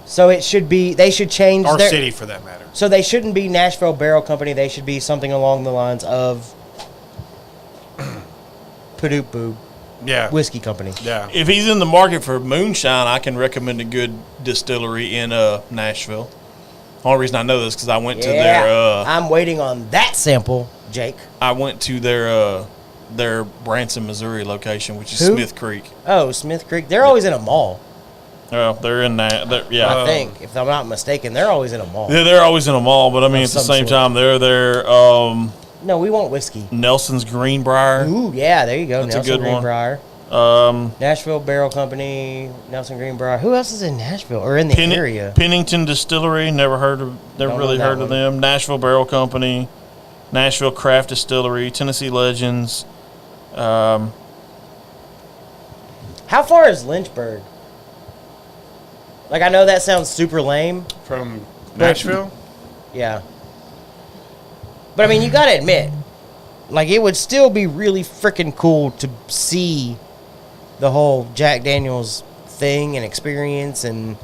So it should be, they should change Or their city, for that matter. So they shouldn't be Nashville Barrel Company. They should be something along the lines of Padoop Boo Yeah. Whiskey Company. Yeah. If he's in the market for moonshine, I can recommend a good distillery in Nashville. Only reason I know this because I went to their I'm waiting on that sample, Jake. I went to their Branson, Missouri location, which is Who? Smith Creek. Oh, Smith Creek. They're always in a mall, They're in that. Yeah, I think. If I'm not mistaken, they're always in a mall. they're always in a mall, but I mean, Of at the some same sort. time, they're there. No, we want whiskey. Nelson's Greenbrier. Ooh, yeah, there you go. That's a Nelson good one. Greenbrier. Nashville Barrel Company, Nelson Greenbrier. Who else is in Nashville or in the area? Pennington Distillery. Never Don't really know that heard of one. them. Nashville Barrel Company, Nashville Craft Distillery, Tennessee Legends. How far is Lynchburg? Like, I know that sounds super lame. From Nashville? Yeah. But, I mean, you got to admit, like, it would still be really freaking cool to see the whole Jack Daniels thing and experience, and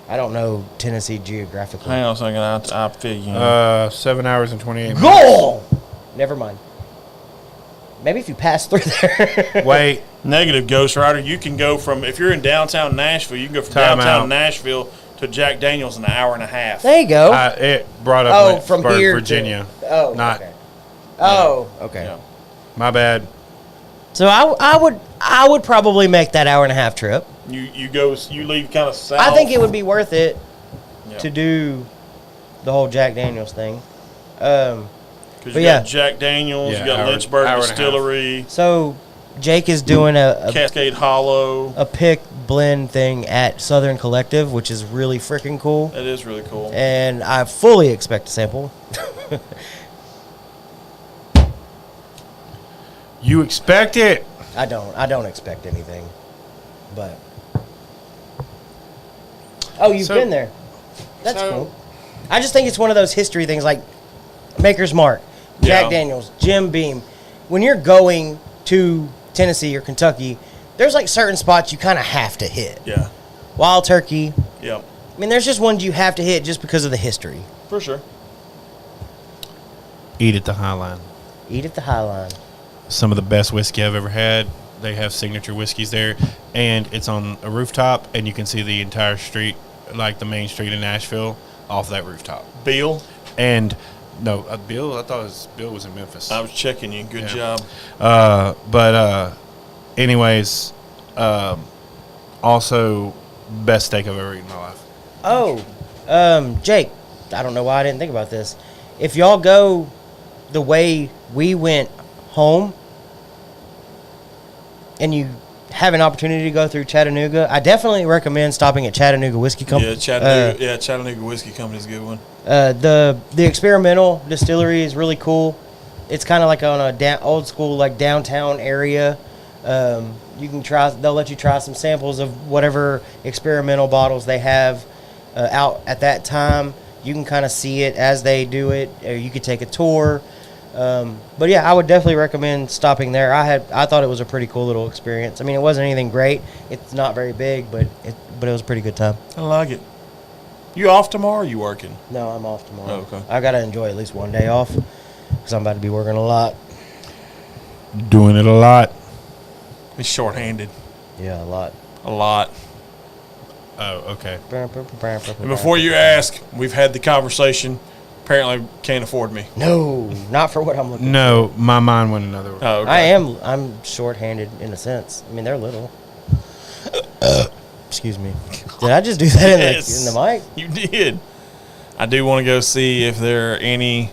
I don't know Tennessee geographically. Hang on a second. I feel you. 7 hours and 28 minutes. Goal! Never mind. Maybe if you pass through there. Wait. Negative, Ghost Rider. You can go from, if you're in downtown Nashville, you can go from Time downtown out. Nashville to Jack Daniels in an hour and a half. There you go. It brought up Oh, from Lynchburg, here to- Virginia. Oh, Not. okay. Oh, okay. Yeah. My bad. So I would probably make that hour and a half trip. You leave kind of south. I think it would be worth it Yeah. to do the whole Jack Daniels thing. Because but you yeah. got Jack Daniels, Yeah, you got hour Lynchburg and a half. Distillery, So Jake is doing a Cascade Hollow. pick blend thing at Southern Collective, which is really freaking cool, That is really cool. and I fully expect a sample. You expect it. I don't expect anything, but you've So- been there. That's so- cool. I just think it's one of those history things, like Maker's Mark, Jack Yeah. Daniels, Jim Beam. When you're going to Tennessee or Kentucky, there's like certain spots you kind of have to hit. Yeah. Wild Turkey. Yeah. I mean, there's just ones you have to hit just because of the history. For sure. Eat at the Highline. Eat at the Highline. Some of the best whiskey I've ever had. They have signature whiskeys there, and it's on a rooftop, and you can see the entire street, like the main street in Nashville, off that rooftop. Bill, And no, Bill. I thought Bill was in Memphis. I was checking you. Good Yeah. job. Anyways, also best steak I've ever eaten in my life. Oh, Jake, I don't know why I didn't think about this. If y'all go the way we went home and you have an opportunity to go through Chattanooga, I definitely recommend stopping at Chattanooga Whiskey Company. Yeah, Chattanooga Whiskey Company's a good one. The experimental distillery is really cool. It's kind of like on a old school like downtown area. You can try. They'll let you try some samples of whatever experimental bottles they have out at that time. You can kind of see it as they do it, or you could take a tour. But yeah, I would definitely recommend stopping there. I thought it was a pretty cool little experience. I mean, it wasn't anything great. It's not very big, but it was a pretty good time. I like it. You off tomorrow or you working? No, I'm off tomorrow. Oh, okay. I got to enjoy at least one day off because I'm about to be working a lot. Doing it a lot. He's shorthanded. Yeah, a lot. A lot. Oh, okay. And before you ask, we've had the conversation. Apparently can't afford me. No, not for what I'm looking No, my mind went another way. Oh, for. okay. I'm short-handed in a sense. I mean, they're little. Excuse me. Did I just do that Yes. in the mic? You did. I do want to go see if there are any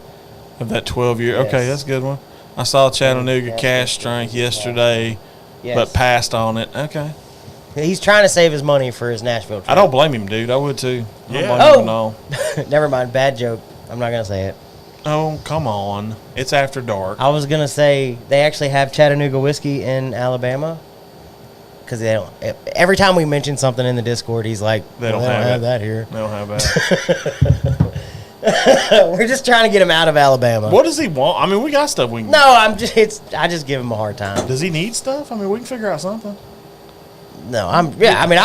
of that 12-year. Yes. Okay, that's a good one. I saw Chattanooga cash strength yesterday, Yes. but passed on it. Okay. He's trying to save his money for his Nashville trip. I don't blame him, dude. I would too. I don't Yeah. blame Oh. him at all. Never mind. Bad joke. I'm not going to say it. Oh, come on. It's after dark. I was going to say they actually have Chattanooga whiskey in Alabama. Because they don't. Every time we mention something in the Discord, he's like, They don't "Well, have it. that here." They don't have that. We're just trying to get him out of Alabama. What does he want? I mean, we got stuff we can. No, I just give him a hard time. Does he need stuff? I mean, we can figure out something. No, I mean,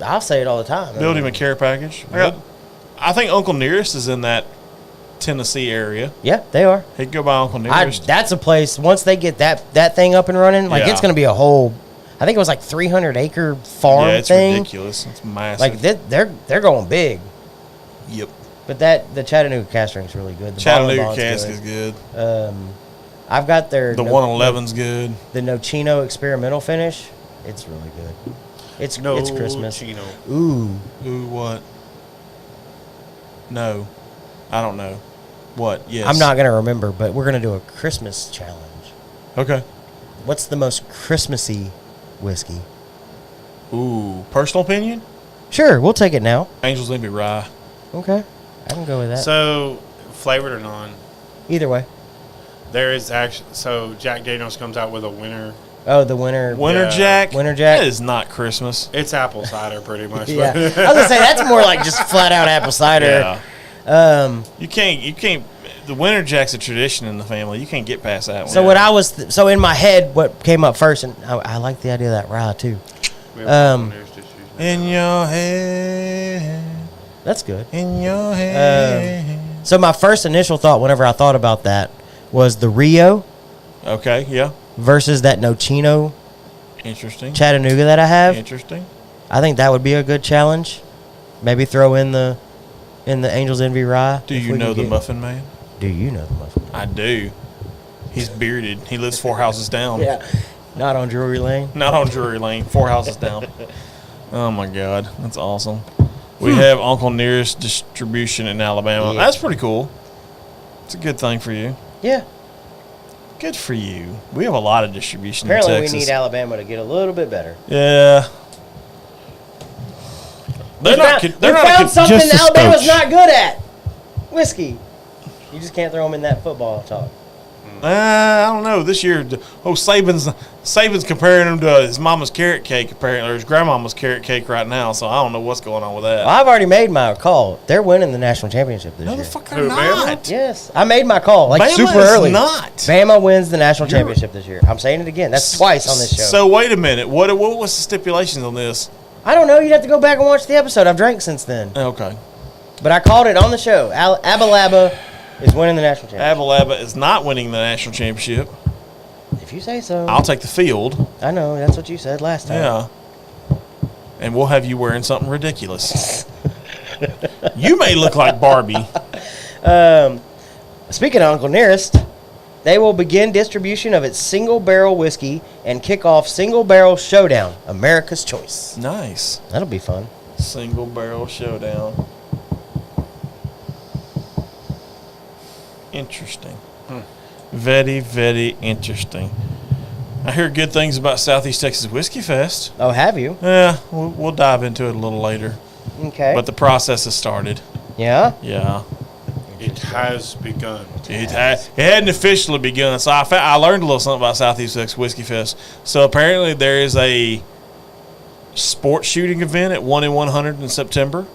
I'll say it all the time. Build him a care package. I think Uncle Nearest is in that Tennessee area. Yeah, they are. He could go by Uncle Nearest. That's a place. Once they get that thing up and running, like Yeah. it's going to be a whole. I think it was like 300-acre farm yeah, it's thing. ridiculous. It's massive. Like they're going big. Yep. But the Chattanooga cask strength is really good. The Chattanooga Bourbon's cask good. is good. I've got their The 111's good. the Nocino experimental finish. It's really good. It's Christmas. Chino. Ooh, Ooh, what? No. I don't know. What? Yes. I'm not gonna remember, but we're gonna do a Christmas challenge. Okay. What's the most Christmassy whiskey? Ooh, personal opinion? Sure, we'll take it now. Angel's Envy Rye. Okay, I can go with that. So, flavored or non, Either way. there is actually. So, Jack Daniels comes out with a winter. Oh, the winter. Winter Yeah. Jack? Winter Jack. That is not Christmas. It's apple cider, pretty much. Yeah, I but- was gonna say that's more like just flat out apple cider. Yeah. You can't. The Winter Jack's a tradition in the family. You can't get past that one. So what I was so in my head, what came up first, and I like the idea of that rye too. We have there's just using In your head. That's good. In your head. So my first initial thought, whenever I thought about that, was the Rio Okay, yeah. versus that Nocino Interesting. Chattanooga that I have. Interesting. I think that would be a good challenge. Maybe throw in the Angel's Envy rye. Do if you we know can the get- Muffin Man? Do you know the muffin? I do. He's bearded. He lives 4 houses down. Yeah, not on Drury Lane. Not on Drury Lane, 4 houses down. Oh my God, that's awesome. We have Uncle Nearest distribution in Alabama. Yeah. That's pretty cool. It's a good thing for you. Yeah. Good for you. We have a lot of distribution Apparently, in we Texas. need Alabama to get a little bit better. Yeah. They're not. We They're not. found something just a Alabama's scotch. not good at. Whiskey. You just can't throw them in that football talk. I don't know. This year, Saban's comparing him to his mama's carrot cake, apparently, or his grandmama's carrot cake right now. So I don't know what's going on with that. Well, I've already made my call. They're winning the national championship this No, year. the fuck they're Who, Bama? not. Yes, I made my call like Bama super is early. not. Bama wins the national championship this year. I'm saying it again. That's twice on this show. So wait a minute. What was the stipulations on this? I don't know. You'd have to go back and watch the episode. I've drank since then, Okay. but I called it on the show. Abalaba is winning the national championship. Abalaba is not winning the national championship. If you say so. I'll take the field. I know. That's what you said last time. Yeah. And we'll have you wearing something ridiculous. You may look like Barbie. Speaking of Uncle Nearest, they will begin distribution of its single barrel whiskey and kick off Single Barrel Showdown, America's Choice. Nice. That'll be fun. Single barrel showdown. Interesting. Very, very interesting. I hear good things about Southeast Texas Whiskey Fest. Oh, have you? Yeah, we'll dive into it a little later. Okay. But the process has started. Yeah? Yeah. It has begun. It hadn't officially begun, so I learned a little something about Southeast Texas Whiskey Fest. So apparently there is a sports shooting event at 1 in 100 in September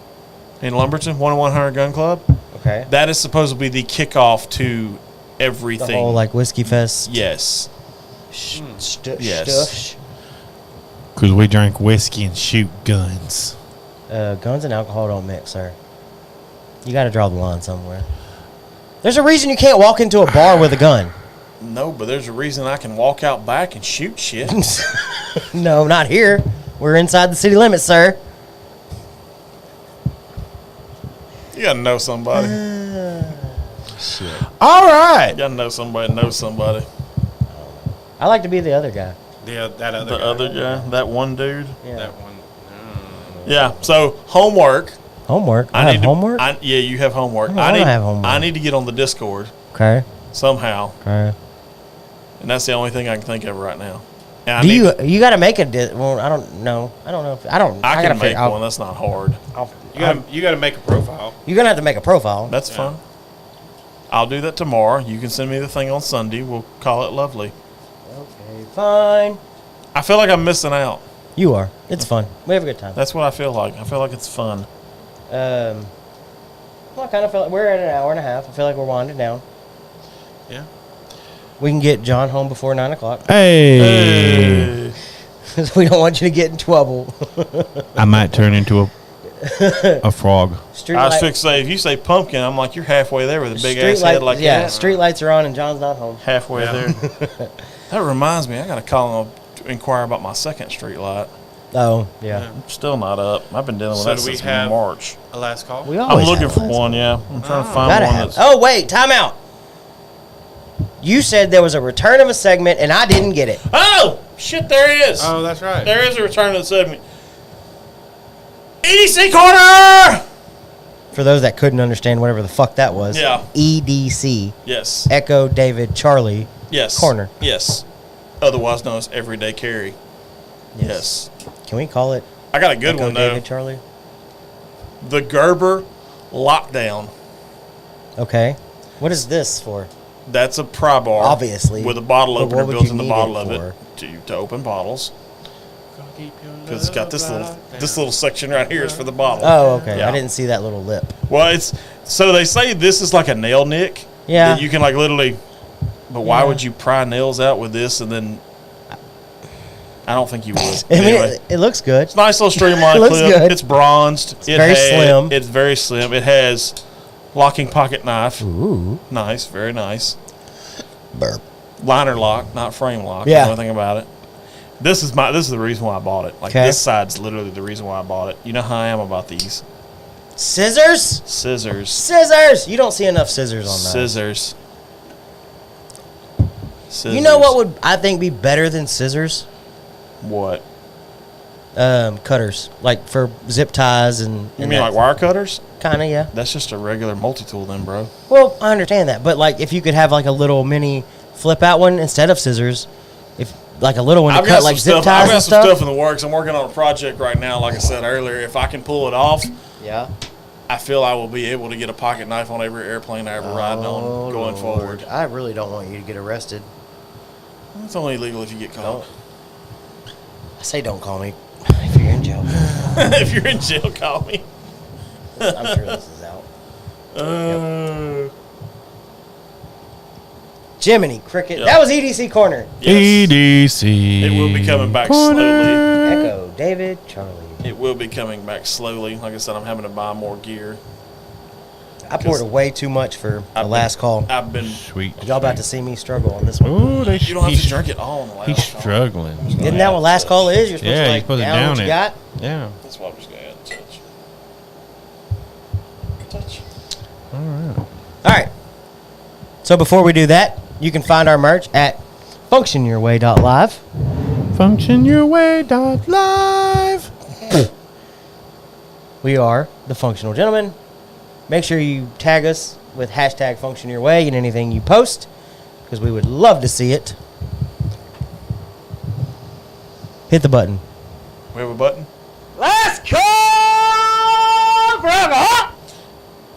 in Lumberton, 1 in 100 Gun Club. Okay. That is supposed to be the kickoff to everything. The whole, like, Whiskey Fest. Yes. Stuff. Yes. Because we drink whiskey and shoot guns. Guns and alcohol don't mix, sir. You got to draw the line somewhere. There's a reason you can't walk into a bar with a gun. No, but there's a reason I can walk out back and shoot shit. No, not here. We're inside the city limits, sir. You gotta know somebody. Shit. All right. You gotta know somebody that knows somebody. I like to be the other guy. That other The guy. other guy, that one dude. Yeah. That one. Yeah. So homework. Homework. I have homework? Yeah, you have homework. I don't have homework. I need to get on the Discord Okay. somehow, Okay. and that's the only thing I can think of right now. And I Do need- you got to make a well, I don't know. I don't know if I don't I gotta can make figure- one. That's not hard. You got to make a profile. You're going to have to make a profile. That's fun. I'll do that tomorrow. You can send me the thing on Sunday. We'll call it lovely. Okay, fine. I feel like I'm missing out. You are. It's fun. We have a good time. That's what I feel like. I feel like it's fun. Well, I kind of feel like we're at an hour and a half. I feel like we're winding down. Yeah. We can get John home before 9 o'clock. Hey. We don't want you to get in trouble. I might turn into a frog. Street I was light- fixing to say, if you say pumpkin, I'm like, you're halfway there with a big street ass light- head like yeah, that. street lights are on and John's not home. Halfway Yeah. there. That reminds me, I got to call him to inquire about my second street light. Oh, yeah. I'm still not up. I've been dealing with So that do we since have- March. A last call? We I'm always looking have for lights. one, yeah. I'm trying to find Gotta one have. that's... Oh, wait, time out. You said there was a return of a segment and I didn't get it. Oh! Shit, there is. Oh, that's right. There is a return to the segment. EDC Corner! For those that couldn't understand whatever the fuck that was. Yeah. EDC. Yes. Echo David Charlie. Yes. Corner. Yes. Otherwise known as Everyday Carry. Yes. Can we call it I got a good Echo one, though. David Charlie? The Gerber Lockdown. Okay. What is this for? That's a pry bar. Obviously. With a bottle But opener what would built you in the need bottle it of for? it to open bottles. Because it's got this little section right here is for the bottle. Oh, okay. Yeah. I didn't see that little lip. Well, it's so they say this is like a nail nick. Yeah. That you can like literally. But why Yeah. would you pry nails out with this and then? I don't think you would. I mean, Anyway. it looks good. It's a nice little streamlined Looks clip. good. It's bronzed. It's very slim. It's very slim. It has locking pocket knife. Ooh. Nice, very nice. Burp. Liner lock, not frame lock. Yeah. You know anything about it? This is the reason why I bought it. Like Okay. this side's literally the reason why I bought it. You know how I am about these Scissors? scissors. Scissors! You don't see enough scissors on those. Scissors. Scissors. You know what would, I think, be better than scissors? What? Cutters. Like for zip ties and. You mean like wire cutters? Kind of, yeah. That's just a regular multi-tool then, bro. Well, I understand that. But like if you could have like a little mini flip out one instead of scissors, if like a little one to I've cut got like some zip stuff. ties I've got and some stuff. stuff in the works. I'm working on a project right now. Like I said earlier, if I can pull it off, Yeah. I feel I will be able to get a pocket knife on every airplane I ever ride on going forward. I really don't want you to get arrested. It's only illegal if you get caught. I say don't call me if you're in jail. If you're in jail, call me. I'm sure this is out. Jiminy Cricket. Yep. That was EDC Corner. Yes. EDC. It will be coming back slowly. Echo David Charlie. It will be coming back slowly. Like I said, I'm having to buy more gear. I poured way too much for the last call. I've been. Sweet. Y'all about to see me struggle on this one. Ooh, You don't have to drink it all in the last He's call. struggling. Isn't that what last call is? You're supposed Yeah, to you're like supposed to down down what you it. got. Yeah. That's why I'm just going to add a touch. Touch. All right. So before we do that, you can find our merch at functionyourway.live. Functionyourway.live. We are the Functional Gentlemen. Make sure you tag us with hashtag functionyourway in anything you post, because we would love to see it. Hit the button. We have a button? Last call for alcohol.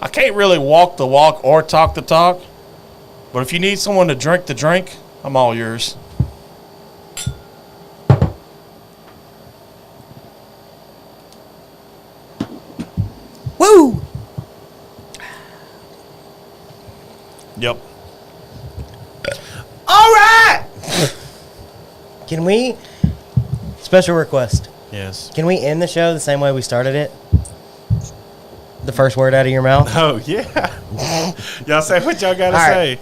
I can't really walk the walk or talk the talk, but if you need someone to drink the drink, I'm all yours. Woo! Yep. All right. Can we? Special request. Yes. Can we end the show the same way we started it? first word out of your mouth? Oh, yeah. Y'all say what y'all got to All say. right.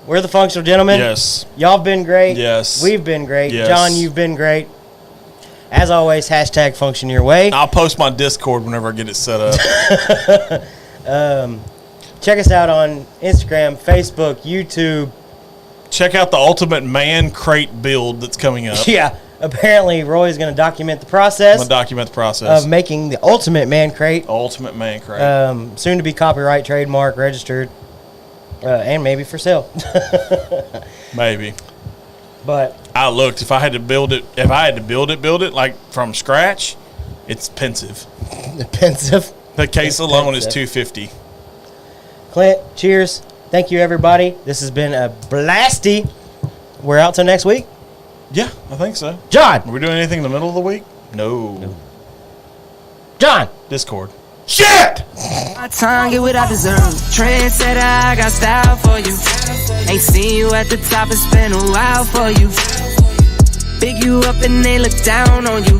We're the Functional Gentlemen. Yes. Y'all been great. Yes. We've been great. Yes. John, you've been great. As always, hashtag function your way. I'll post my Discord whenever I get it set up. Check us out on Instagram, Facebook, YouTube. Check out the ultimate man crate build that's coming up. Yeah. Apparently, Roy's going to document the I'm process going to document the process. of making the ultimate man crate. Ultimate man crate. Soon to be copyright, trademark, registered, and maybe for sale. Maybe. But I looked. If I had to build it like from scratch, it's pensive. expensive. The case alone is Expensive. $250. Clint, cheers. Thank you, everybody. This has been a blasty. We're out till next week. Yeah, I think so. John. Are we doing anything in the middle of the week? No. John. Discord. Shit! My tongue get what I deserve. Trendsetter, I got style for you. Ain't seen you at the top, it's been a while for you. Big you up and they look down on you.